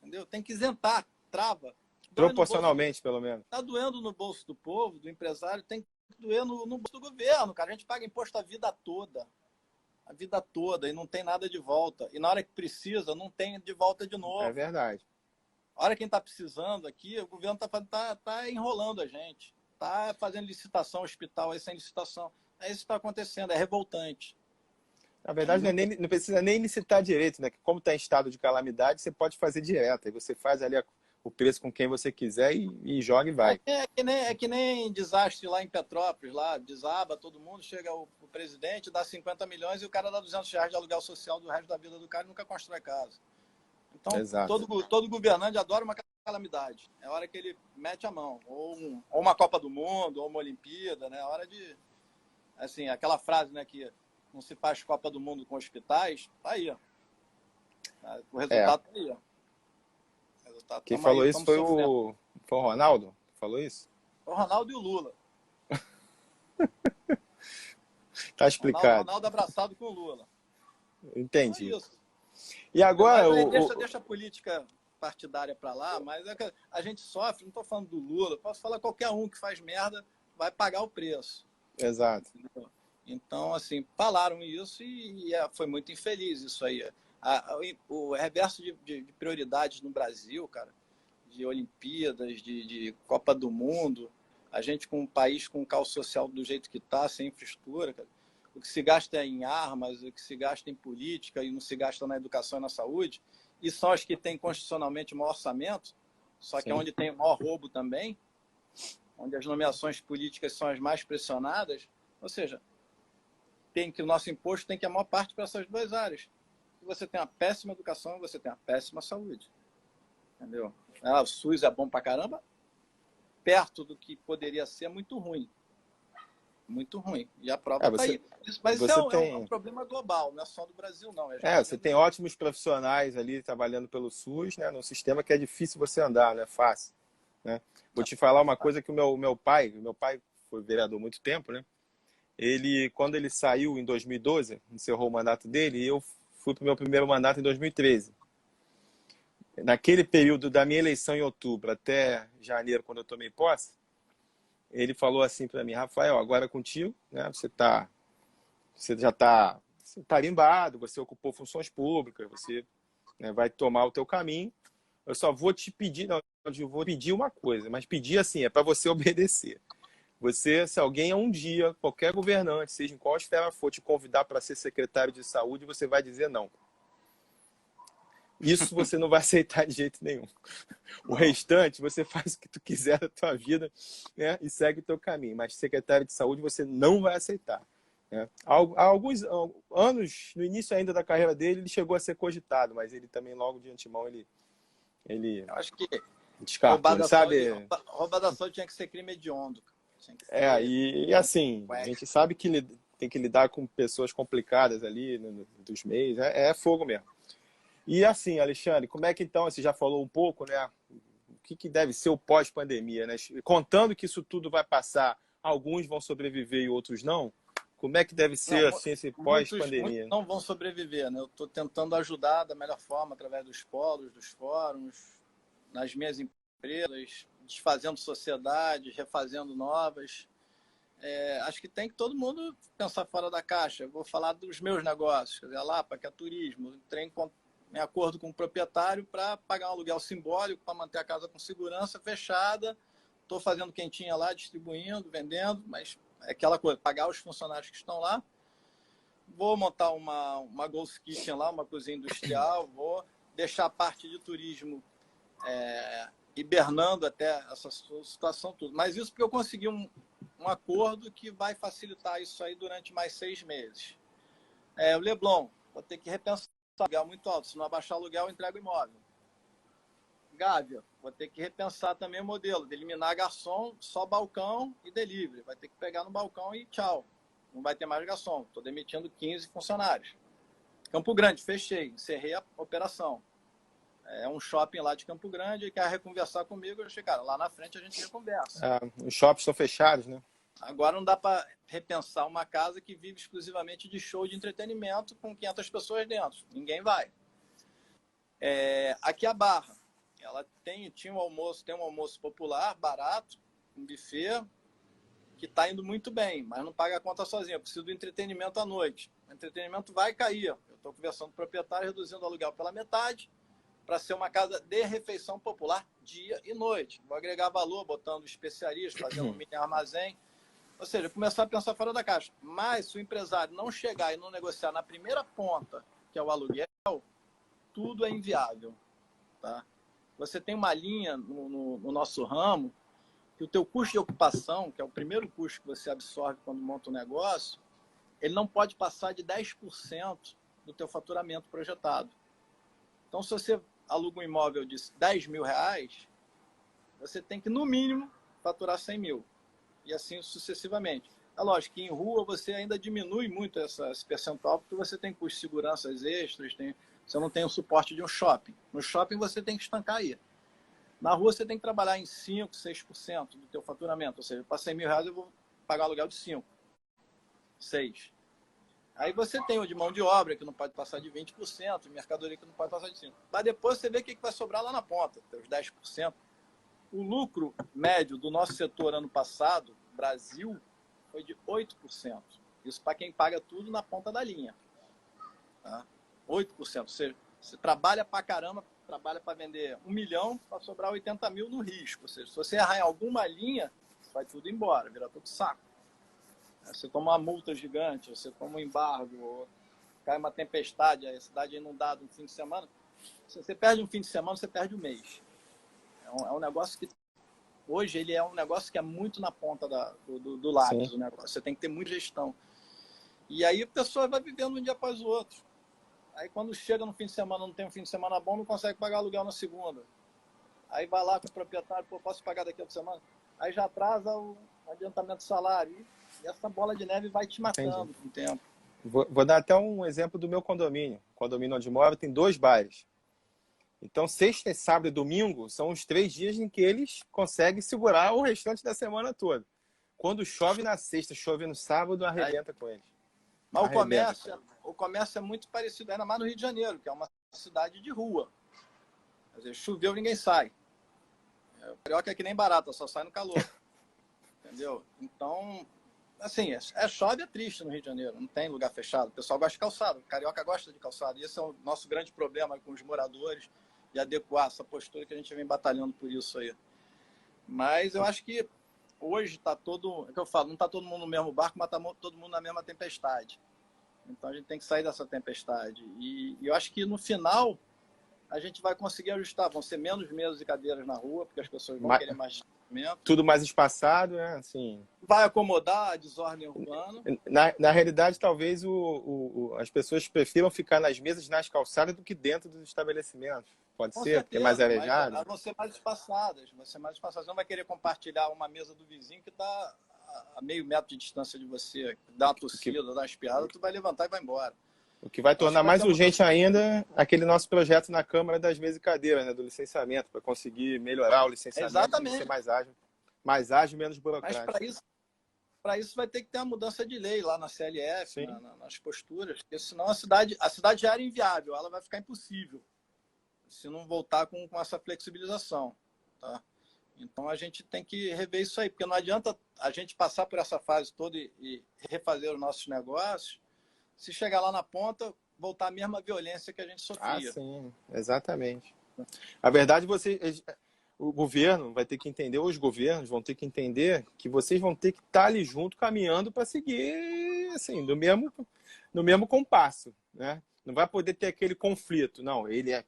Entendeu? Tem que isentar. Trava. dói no bolso, Proporcionalmente, pelo menos. tá doendo no bolso do povo, do empresário, tem que doer no bolso do governo, cara. A gente paga imposto a vida toda, e não tem nada de volta. E na hora que precisa, não tem de volta de É novo. verdade. A hora que está precisando aqui, o governo tá enrolando a gente. Está fazendo licitação, hospital aí sem licitação. É isso que está acontecendo, é revoltante. Na verdade, não precisa nem licitar direito, né? Como está em estado de calamidade, você pode fazer direto. Aí você faz ali o preço com quem você quiser e joga e vai. É que nem desastre lá em Petrópolis, lá desaba todo mundo, chega o presidente, dá 50 milhões e o cara dá R$ 200 de aluguel social do resto da vida do cara e nunca constrói casa. Então, Exato. todo governante adora uma calamidade. É hora que ele mete a mão. Ou uma Copa do Mundo, ou uma Olimpíada, né? É hora de... Assim, aquela frase, né, que não se faz Copa do Mundo com hospitais, tá aí, ó. O resultado tá aí, ó. Quem falou isso foi o Ronaldo? Falou isso? O Ronaldo e o Lula. Tá explicado. Ronaldo abraçado com o Lula. Entendi. É isso. E agora... Deixa a política partidária para lá, mas é que a gente sofre, não estou falando do Lula, posso falar qualquer um que faz merda vai pagar o preço. Exato. Então, assim, falaram isso e foi muito infeliz isso aí. O reverso de prioridades no Brasil, cara, de Olimpíadas, de Copa do Mundo, a gente com um país com um caos social do jeito que está, sem infraestrutura, cara, o que se gasta em armas, o que se gasta em política e não se gasta na educação e na saúde, e são as que têm constitucionalmente o maior orçamento, só que é onde tem o maior roubo também, onde as nomeações políticas são as mais pressionadas, ou seja, o nosso imposto tem que ir a maior parte para essas duas áreas. Se você tem uma péssima educação, você tem uma péssima saúde. Entendeu? O SUS é bom pra caramba, perto do que poderia ser, é muito ruim. Muito ruim. E a prova está aí. Mas isso é um problema global, não é só do Brasil, não. Você tem ótimos profissionais ali trabalhando pelo SUS, né, num sistema que é difícil você andar, não é fácil. Né? Vou te falar uma coisa que o meu pai foi vereador há muito tempo, né? Quando ele saiu em 2012, encerrou o mandato dele, e eu fui para o meu primeiro mandato em 2013. Naquele período da minha eleição em outubro até janeiro, quando eu tomei posse, ele falou assim para mim: Rafael, agora é contigo, né? Você já está tarimbado, você ocupou funções públicas, você, né, vai tomar o teu caminho. Eu só vou te pedir, não, eu vou pedir uma coisa, mas pedir assim, é para você obedecer. Se alguém um dia, qualquer governante, seja em qual esfera for, te convidar para ser secretário de saúde, você vai dizer não. Isso você não vai aceitar de jeito nenhum. O restante, você faz o que tu quiser da tua vida, né, e segue o teu caminho. Mas secretário de saúde você não vai aceitar. Né? Há alguns anos, no início ainda da carreira dele, ele chegou a ser cogitado, mas ele também, logo de antemão, ele Eu acho que descartou, sabe? Roubar da saúde tinha que ser crime hediondo. E assim, a gente sabe que tem que lidar com pessoas complicadas ali, né, dos meios, é fogo mesmo. E assim, Alexandre, como é que então, você já falou um pouco, né? O que deve ser o pós-pandemia, né? Contando que isso tudo vai passar, alguns vão sobreviver e outros não, como é que deve ser assim, esse pós-pandemia? Muitos não vão sobreviver, né? Eu estou tentando ajudar da melhor forma, através dos polos, dos fóruns, nas minhas empresas, desfazendo sociedades, refazendo novas. Acho que tem que todo mundo pensar fora da caixa. Eu vou falar dos meus negócios, quer dizer, a Lapa, que é turismo. Entrei em acordo com o proprietário para pagar um aluguel simbólico, para manter a casa com segurança, fechada. Estou fazendo quentinha lá, distribuindo, vendendo, mas é aquela coisa, pagar os funcionários que estão lá. Vou montar uma Ghost Kitchen lá, uma cozinha industrial, vou deixar a parte de turismo hibernando até essa situação tudo. Mas isso porque eu consegui um acordo que vai facilitar isso aí durante mais 6 meses. O Leblon, vou ter que repensar o aluguel muito alto. Se não abaixar o aluguel, eu entrego o imóvel. Gávea, vou ter que repensar também o modelo, de eliminar garçom, só balcão e delivery. Vai ter que pegar no balcão e tchau. Não vai ter mais garçom. Estou demitindo 15 funcionários. Campo Grande, fechei, encerrei a operação. É um shopping lá de Campo Grande e quer reconversar comigo. Eu achei, cara, lá na frente a gente reconversa. Os shoppings estão fechados, né? Agora não dá para repensar uma casa que vive exclusivamente de show de entretenimento com 500 pessoas dentro. Ninguém vai. Aqui a Barra. ela tinha um almoço, tem um almoço popular, barato, um buffet, que está indo muito bem, mas não paga a conta sozinho. Eu preciso do entretenimento à noite. O entretenimento vai cair. Eu estou conversando com o proprietário, reduzindo o aluguel pela metade, para ser uma casa de refeição popular dia e noite. Vou agregar valor, botando especiarias, fazendo um mini armazém. Ou seja, começar a pensar fora da caixa. Mas se o empresário não chegar e não negociar na primeira ponta, que é o aluguel, tudo é inviável. Tá? Você tem uma linha no nosso ramo que o teu custo de ocupação, que é o primeiro custo que você absorve quando monta um negócio, ele não pode passar de 10% do teu faturamento projetado. Então, se você aluga um imóvel de 10 mil reais, você tem que, no mínimo, faturar 100 mil. E assim sucessivamente. É lógico que em rua você ainda diminui muito esse percentual, porque você tem custos de seguranças extras, você não tem o suporte de um shopping. No shopping você tem que estancar aí. Na rua você tem que trabalhar em 5%, 6% do teu faturamento. Ou seja, para 100 mil reais eu vou pagar aluguel de 5, 6. Aí você tem o de mão de obra, que não pode passar de 20%, mercadoria que não pode passar de 5%. Mas depois você vê o que vai sobrar lá na ponta, os 10%. O lucro médio do nosso setor ano passado, Brasil, foi de 8%. Isso para quem paga tudo na ponta da linha. Tá? 8%. Ou seja, você trabalha para caramba, trabalha para vender 1 milhão, para sobrar 80 mil no risco. Ou seja, se você errar em alguma linha, vai tudo embora, vira todo saco. Você toma uma multa gigante, você toma um embargo, cai uma tempestade, a cidade é inundada no fim de semana. Se você perde um fim de semana, você perde um mês. É um negócio que hoje ele é um negócio que é muito na ponta do lápis. O negócio. Você tem que ter muita gestão. E aí a pessoa vai vivendo um dia após o outro. Aí quando chega no fim de semana, não tem um fim de semana bom, não consegue pagar aluguel na segunda. Aí vai lá com o proprietário, pô, posso pagar daqui a outra semana? Aí já atrasa o adiantamento do salário. E essa bola de neve vai te matando com o tempo. Vou dar até um exemplo do meu condomínio. O condomínio onde moro tem 2 bares. Então, sexta, sábado e domingo são os 3 dias em que eles conseguem segurar o restante da semana toda. Quando chove na sexta, chove no sábado, arrebenta com eles. Mas o comércio é muito parecido, ainda mais no Rio de Janeiro, que é uma cidade de rua. Quer dizer, choveu, ninguém sai. O carioca é que nem barata, só sai no calor. Entendeu? Então, assim, chove é triste no Rio de Janeiro, não tem lugar fechado. O pessoal gosta de calçado, o carioca gosta de calçado. E esse é o nosso grande problema com os moradores, de adequar essa postura que a gente vem batalhando por isso aí. Mas eu acho que hoje está todo, é que eu falo, não está todo mundo no mesmo barco, mas está todo mundo na mesma tempestade. Então a gente tem que sair dessa tempestade. E eu acho que no final a gente vai conseguir ajustar. Vão ser menos mesas e cadeiras na rua, porque as pessoas vão querer mais distanciamento. Tudo mais espaçado, né? Assim, vai acomodar a desordem urbana. Na realidade, talvez as pessoas prefiram ficar nas mesas, nas calçadas, do que dentro dos estabelecimentos. Pode Com ser, certeza, porque é mais arejado. Elas vão ser mais espaçadas. Você não vai querer compartilhar uma mesa do vizinho que está a meio metro de distância de você, dá uma tossida, dá uma espirrada, tu vai levantar e vai embora. O que vai tornar mais urgente ainda aquele nosso projeto na Câmara das Mesas e Cadeiras, né, do licenciamento, para conseguir melhorar o licenciamento. Exatamente. E ser mais ágil, menos burocrático. Mas para isso vai ter que ter uma mudança de lei lá na CLF, nas posturas, porque senão a cidade já era inviável, ela vai ficar impossível se não voltar com essa flexibilização. Tá? Então a gente tem que rever isso aí, porque não adianta a gente passar por essa fase toda e refazer os nossos negócios, se chegar lá na ponta, voltar à mesma violência que a gente sofria. Ah, sim, exatamente. A verdade, o governo vai ter que entender, os governos vão ter que entender que vocês vão ter que estar ali junto, caminhando para seguir assim, no mesmo compasso. Né? Não vai poder ter aquele conflito. Não, ele é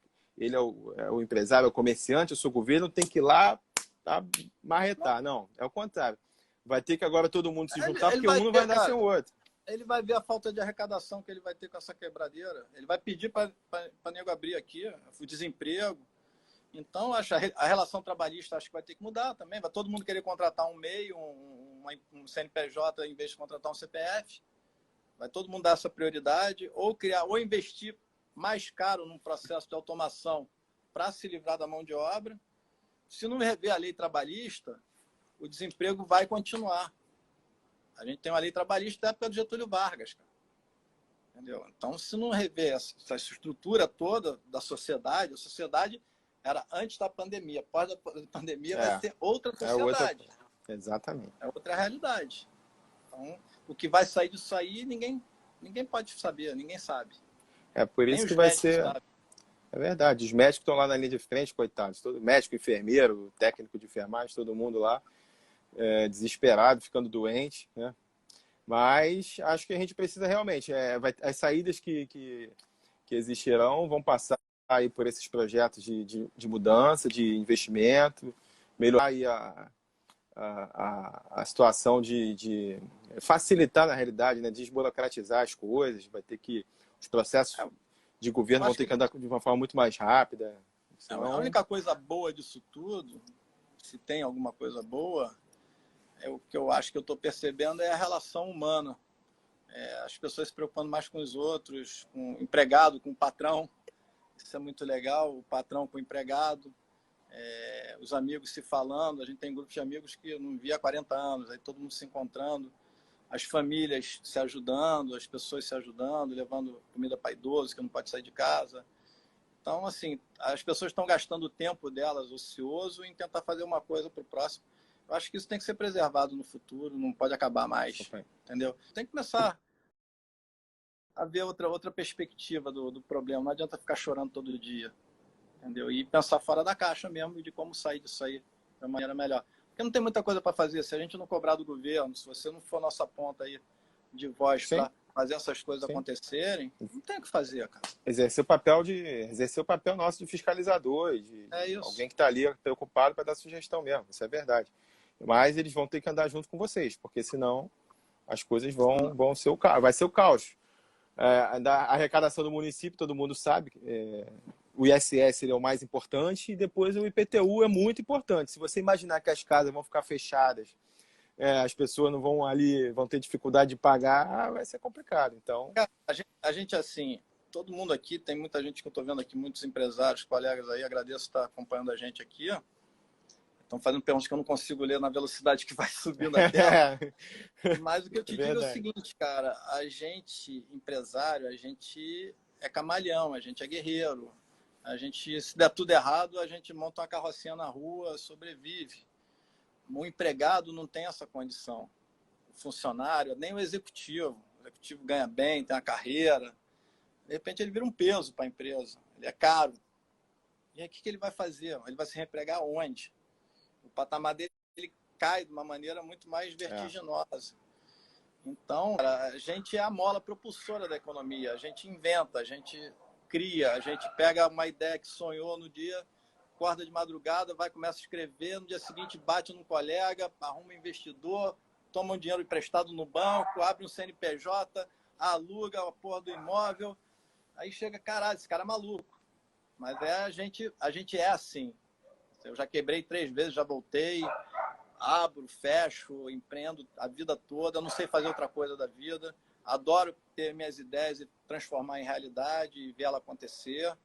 o empresário, é o comerciante, eu sou o governo, tem que ir lá marretar. Não, é o contrário. Vai ter que agora todo mundo se juntar, porque um não vai dar sem o outro. Ele vai ver a falta de arrecadação que ele vai ter com essa quebradeira. Ele vai pedir para nego abrir aqui o desemprego. Então, acho a relação trabalhista acho que vai ter que mudar também. Vai todo mundo querer contratar um MEI, um CNPJ, em vez de contratar um CPF. Vai todo mundo dar essa prioridade, ou investir mais caro num processo de automação para se livrar da mão de obra. Se não rever a lei trabalhista, o desemprego vai continuar. A gente tem uma lei trabalhista da época do Getúlio Vargas, cara. Entendeu? Então, se não rever essa estrutura toda da sociedade, a sociedade era antes da pandemia. Após a pandemia vai É, ser outra é outra. sociedade, Exatamente. é outra realidade. Então, o que vai sair disso aí, ninguém pode saber, ninguém sabe. É por Nem isso que os vai médicos ser. sabem. É verdade. Os médicos estão lá na linha de frente, coitados. Todo médico, enfermeiro, técnico de enfermagem, todo mundo lá, desesperado, ficando doente, né? Mas acho que a gente precisa realmente. As saídas que existirão vão passar aí por esses projetos de mudança, de investimento, melhorar aí a situação de facilitar, na realidade, né? Desburocratizar as coisas. Vai ter que. Os processos de Eu governo vão acho ter que que andar de uma forma muito mais rápida. a Senão. única coisa boa disso tudo, se tem alguma coisa boa, é o que eu acho que eu estou percebendo é a relação humana. As pessoas se preocupando mais com os outros, com o empregado, com o patrão. Isso é muito legal, o patrão com o empregado, os amigos se falando. A gente tem grupos de amigos que eu não via há 40 anos, aí todo mundo se encontrando, as famílias se ajudando, as pessoas se ajudando, levando comida para idoso que não pode sair de casa. Então, assim, as pessoas estão gastando o tempo delas ocioso em tentar fazer uma coisa para o próximo. Eu acho que isso tem que ser preservado no futuro, não pode acabar mais, entendeu? Tem que começar a ver outra perspectiva do problema. Não adianta ficar chorando todo dia, entendeu? E pensar fora da caixa mesmo de como sair disso aí de uma maneira melhor. Porque não tem muita coisa para fazer. Se a gente não cobrar do governo, se você não for nossa ponta aí de voz para fazer essas coisas acontecerem, não tem o que fazer, cara. Exercer o papel nosso de fiscalizador, de alguém que está ali preocupado para dar sugestão mesmo. Isso é verdade. Mas eles vão ter que andar junto com vocês, porque senão as coisas vão ser o caos. Vai ser o caos. Da arrecadação do município, todo mundo sabe. O ISS é o mais importante e depois o IPTU é muito importante. Se você imaginar que as casas vão ficar fechadas, as pessoas não vão ter dificuldade de pagar, vai ser complicado. Então, a gente assim, todo mundo aqui, tem muita gente que eu estou vendo aqui, muitos empresários, colegas aí, agradeço estar acompanhando a gente aqui. Estão fazendo perguntas que eu não consigo ler na velocidade que vai subindo a tela. Mas o que eu te digo é o seguinte, cara, a gente, empresário, a gente é camaleão, a gente é guerreiro. A gente, se der tudo errado, a gente monta uma carrocinha na rua, sobrevive. O empregado não tem essa condição. O funcionário, nem o executivo. O executivo ganha bem, tem uma carreira. De repente ele vira um peso para a empresa. Ele é caro. E aí o que ele vai fazer? Ele vai se reempregar onde? O patamar dele cai de uma maneira muito mais vertiginosa. Então, a gente é a mola propulsora da economia. A gente inventa, a gente cria, a gente pega uma ideia que sonhou no dia, acorda de madrugada, começa a escrever, no dia seguinte bate num colega, arruma um investidor, toma um dinheiro emprestado no banco, abre um CNPJ, aluga a porra do imóvel. Aí chega, caralho, esse cara é maluco. Mas a gente é assim. Eu já quebrei 3 vezes, já voltei, abro, fecho, empreendo a vida toda, não sei fazer outra coisa da vida, adoro ter minhas ideias e transformar em realidade e ver ela acontecer.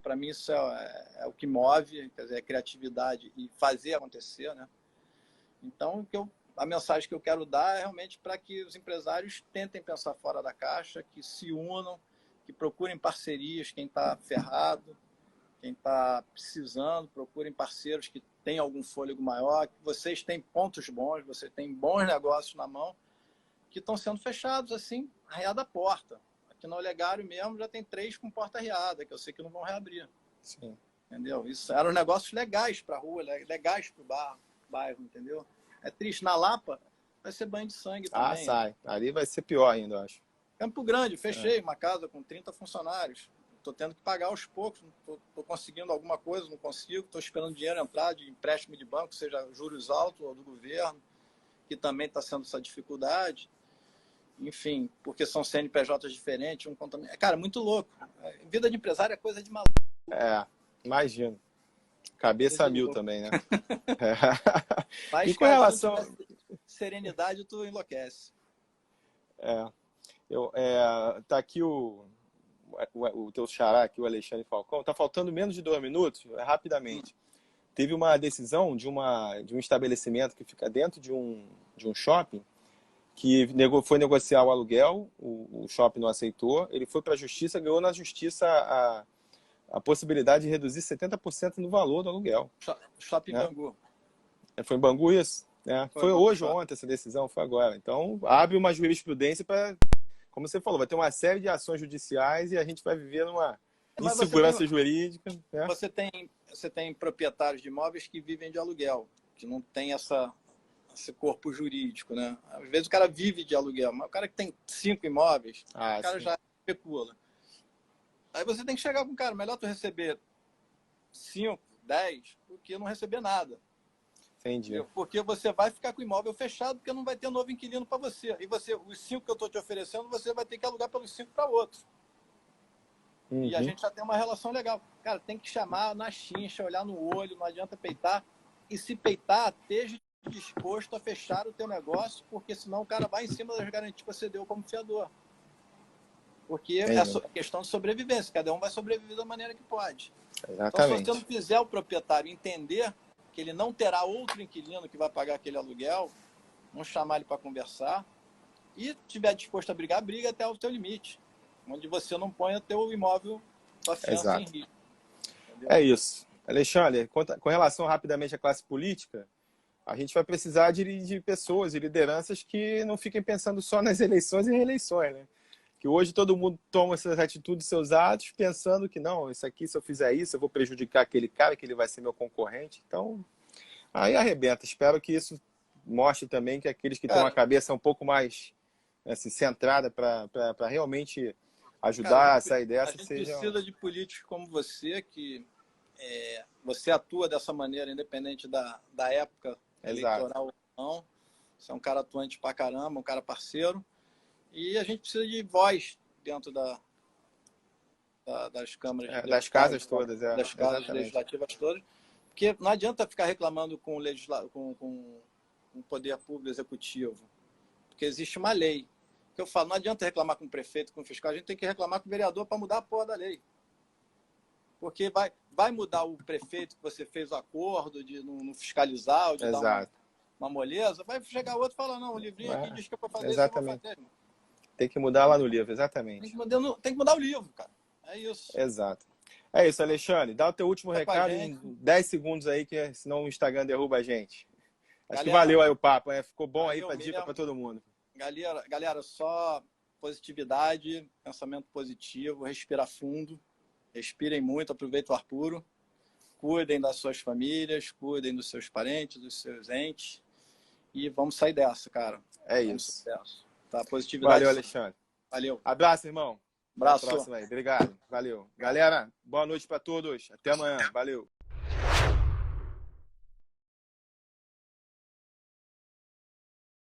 Para mim isso é o que move, quer dizer, a criatividade e fazer acontecer, né? Então, a mensagem que eu quero dar é realmente para que os empresários tentem pensar fora da caixa, que se unam, que procurem parcerias, quem está ferrado, quem está precisando, procurem parceiros que têm algum fôlego maior, que vocês têm pontos bons, você tem bons negócios na mão, que estão sendo fechados assim, arreada a porta. Aqui no Olegário mesmo já tem 3 com porta arreada, que eu sei que não vão reabrir. Sim. Entendeu? Isso eram negócios legais para a rua, legais para o bairro, entendeu? É triste. Na Lapa vai ser banho de sangue também. Sai. Ali vai ser pior ainda, eu acho. Campo Grande, fechei uma casa com 30 funcionários. Estou tendo que pagar aos poucos, estou conseguindo alguma coisa, não consigo, estou esperando dinheiro entrar de empréstimo de banco, seja juros altos ou do governo, que também está sendo essa dificuldade. Enfim, porque são CNPJs diferentes, um contamina. Cara, muito louco. Vida de empresário é coisa de maluco. Imagino. Cabeça mil também, né? Mas, e com relação... serenidade, tu enlouquece. Tá aqui o teu xará aqui, o Alexandre Falcão, tá faltando menos de 2 minutos, rapidamente. Teve uma decisão de um estabelecimento que fica dentro de um shopping, que foi negociar o aluguel, o shopping não aceitou, ele foi para a justiça, ganhou na justiça a possibilidade de reduzir 70% no valor do aluguel. Shopping né? Bangu. Foi em Bangu isso? Foi hoje ou ontem essa decisão? Foi agora. Então, abre uma jurisprudência para, como você falou, vai ter uma série de ações judiciais e a gente vai viver numa insegurança jurídica. Né? Você tem proprietários de imóveis que vivem de aluguel, que não tem esse corpo jurídico, né? Às vezes o cara vive de aluguel, mas o cara que tem 5 imóveis, o cara já especula. Aí você tem que chegar com o cara, melhor tu receber 5, 10, do que não receber nada. Entendi. Porque você vai ficar com o imóvel fechado, porque não vai ter novo inquilino para você. E os 5 que eu estou te oferecendo, você vai ter que alugar pelos 5 para outros. E a gente já tem uma relação legal. Cara, tem que chamar na chincha, olhar no olho, não adianta peitar. E se peitar, esteja disposto a fechar o teu negócio, porque senão o cara vai em cima das garantias que você deu como fiador. Porque é questão de sobrevivência. Cada um vai sobreviver da maneira que pode. Exatamente. Então, se você não fizer o proprietário entender que ele não terá outro inquilino que vai pagar aquele aluguel, vamos chamar ele para conversar e estiver disposto a brigar, briga até o teu limite, onde você não ponha teu imóvel, tua fiança em risco. Entendeu? É isso. Alexandre, com relação rapidamente à classe política, a gente vai precisar de pessoas e lideranças que não fiquem pensando só nas eleições e reeleições, né? Que hoje todo mundo toma essas atitudes, seus atos, pensando que não, isso aqui, se eu fizer isso, eu vou prejudicar aquele cara, que ele vai ser meu concorrente. Então, aí arrebenta. Espero que isso mostre também que aqueles que têm uma cabeça um pouco mais assim, centrada para realmente ajudar a sair dessa. A gente precisa de políticos como você, que você atua dessa maneira, independente da época eleitoral ou não. Você é um cara atuante pra caramba, um cara parceiro. E a gente precisa de voz dentro das câmaras. Das casas todas. Das casas legislativas todas. Porque não adianta ficar reclamando com o poder público executivo. Porque existe uma lei. Que eu falo, não adianta reclamar com o prefeito, com o fiscal, a gente tem que reclamar com o vereador para mudar a porra da lei. Porque vai mudar o prefeito que você fez o acordo de não fiscalizar, ou de dar uma moleza, vai chegar outro e falar, não, o livrinho aqui diz que é para fazer isso, eu vou fazer. Tem que mudar lá no livro, exatamente. Tem que mudar o livro, cara. É isso. Exato. É isso, Alexandre. Dá o teu último recado em 10 segundos aí, que senão o Instagram derruba a gente. Acho que valeu aí o papo, ficou bom aí para dica para todo mundo. Galera, só positividade, pensamento positivo, respira fundo, respirem muito, aproveitem o ar puro, cuidem das suas famílias, cuidem dos seus parentes, dos seus entes e vamos sair dessa, cara. Isso. Tá, positividade. Valeu, Alexandre. Valeu. Abraço, irmão. Abraço. Até a próxima aí. Obrigado. Valeu. Galera, boa noite para todos. Até amanhã. Valeu.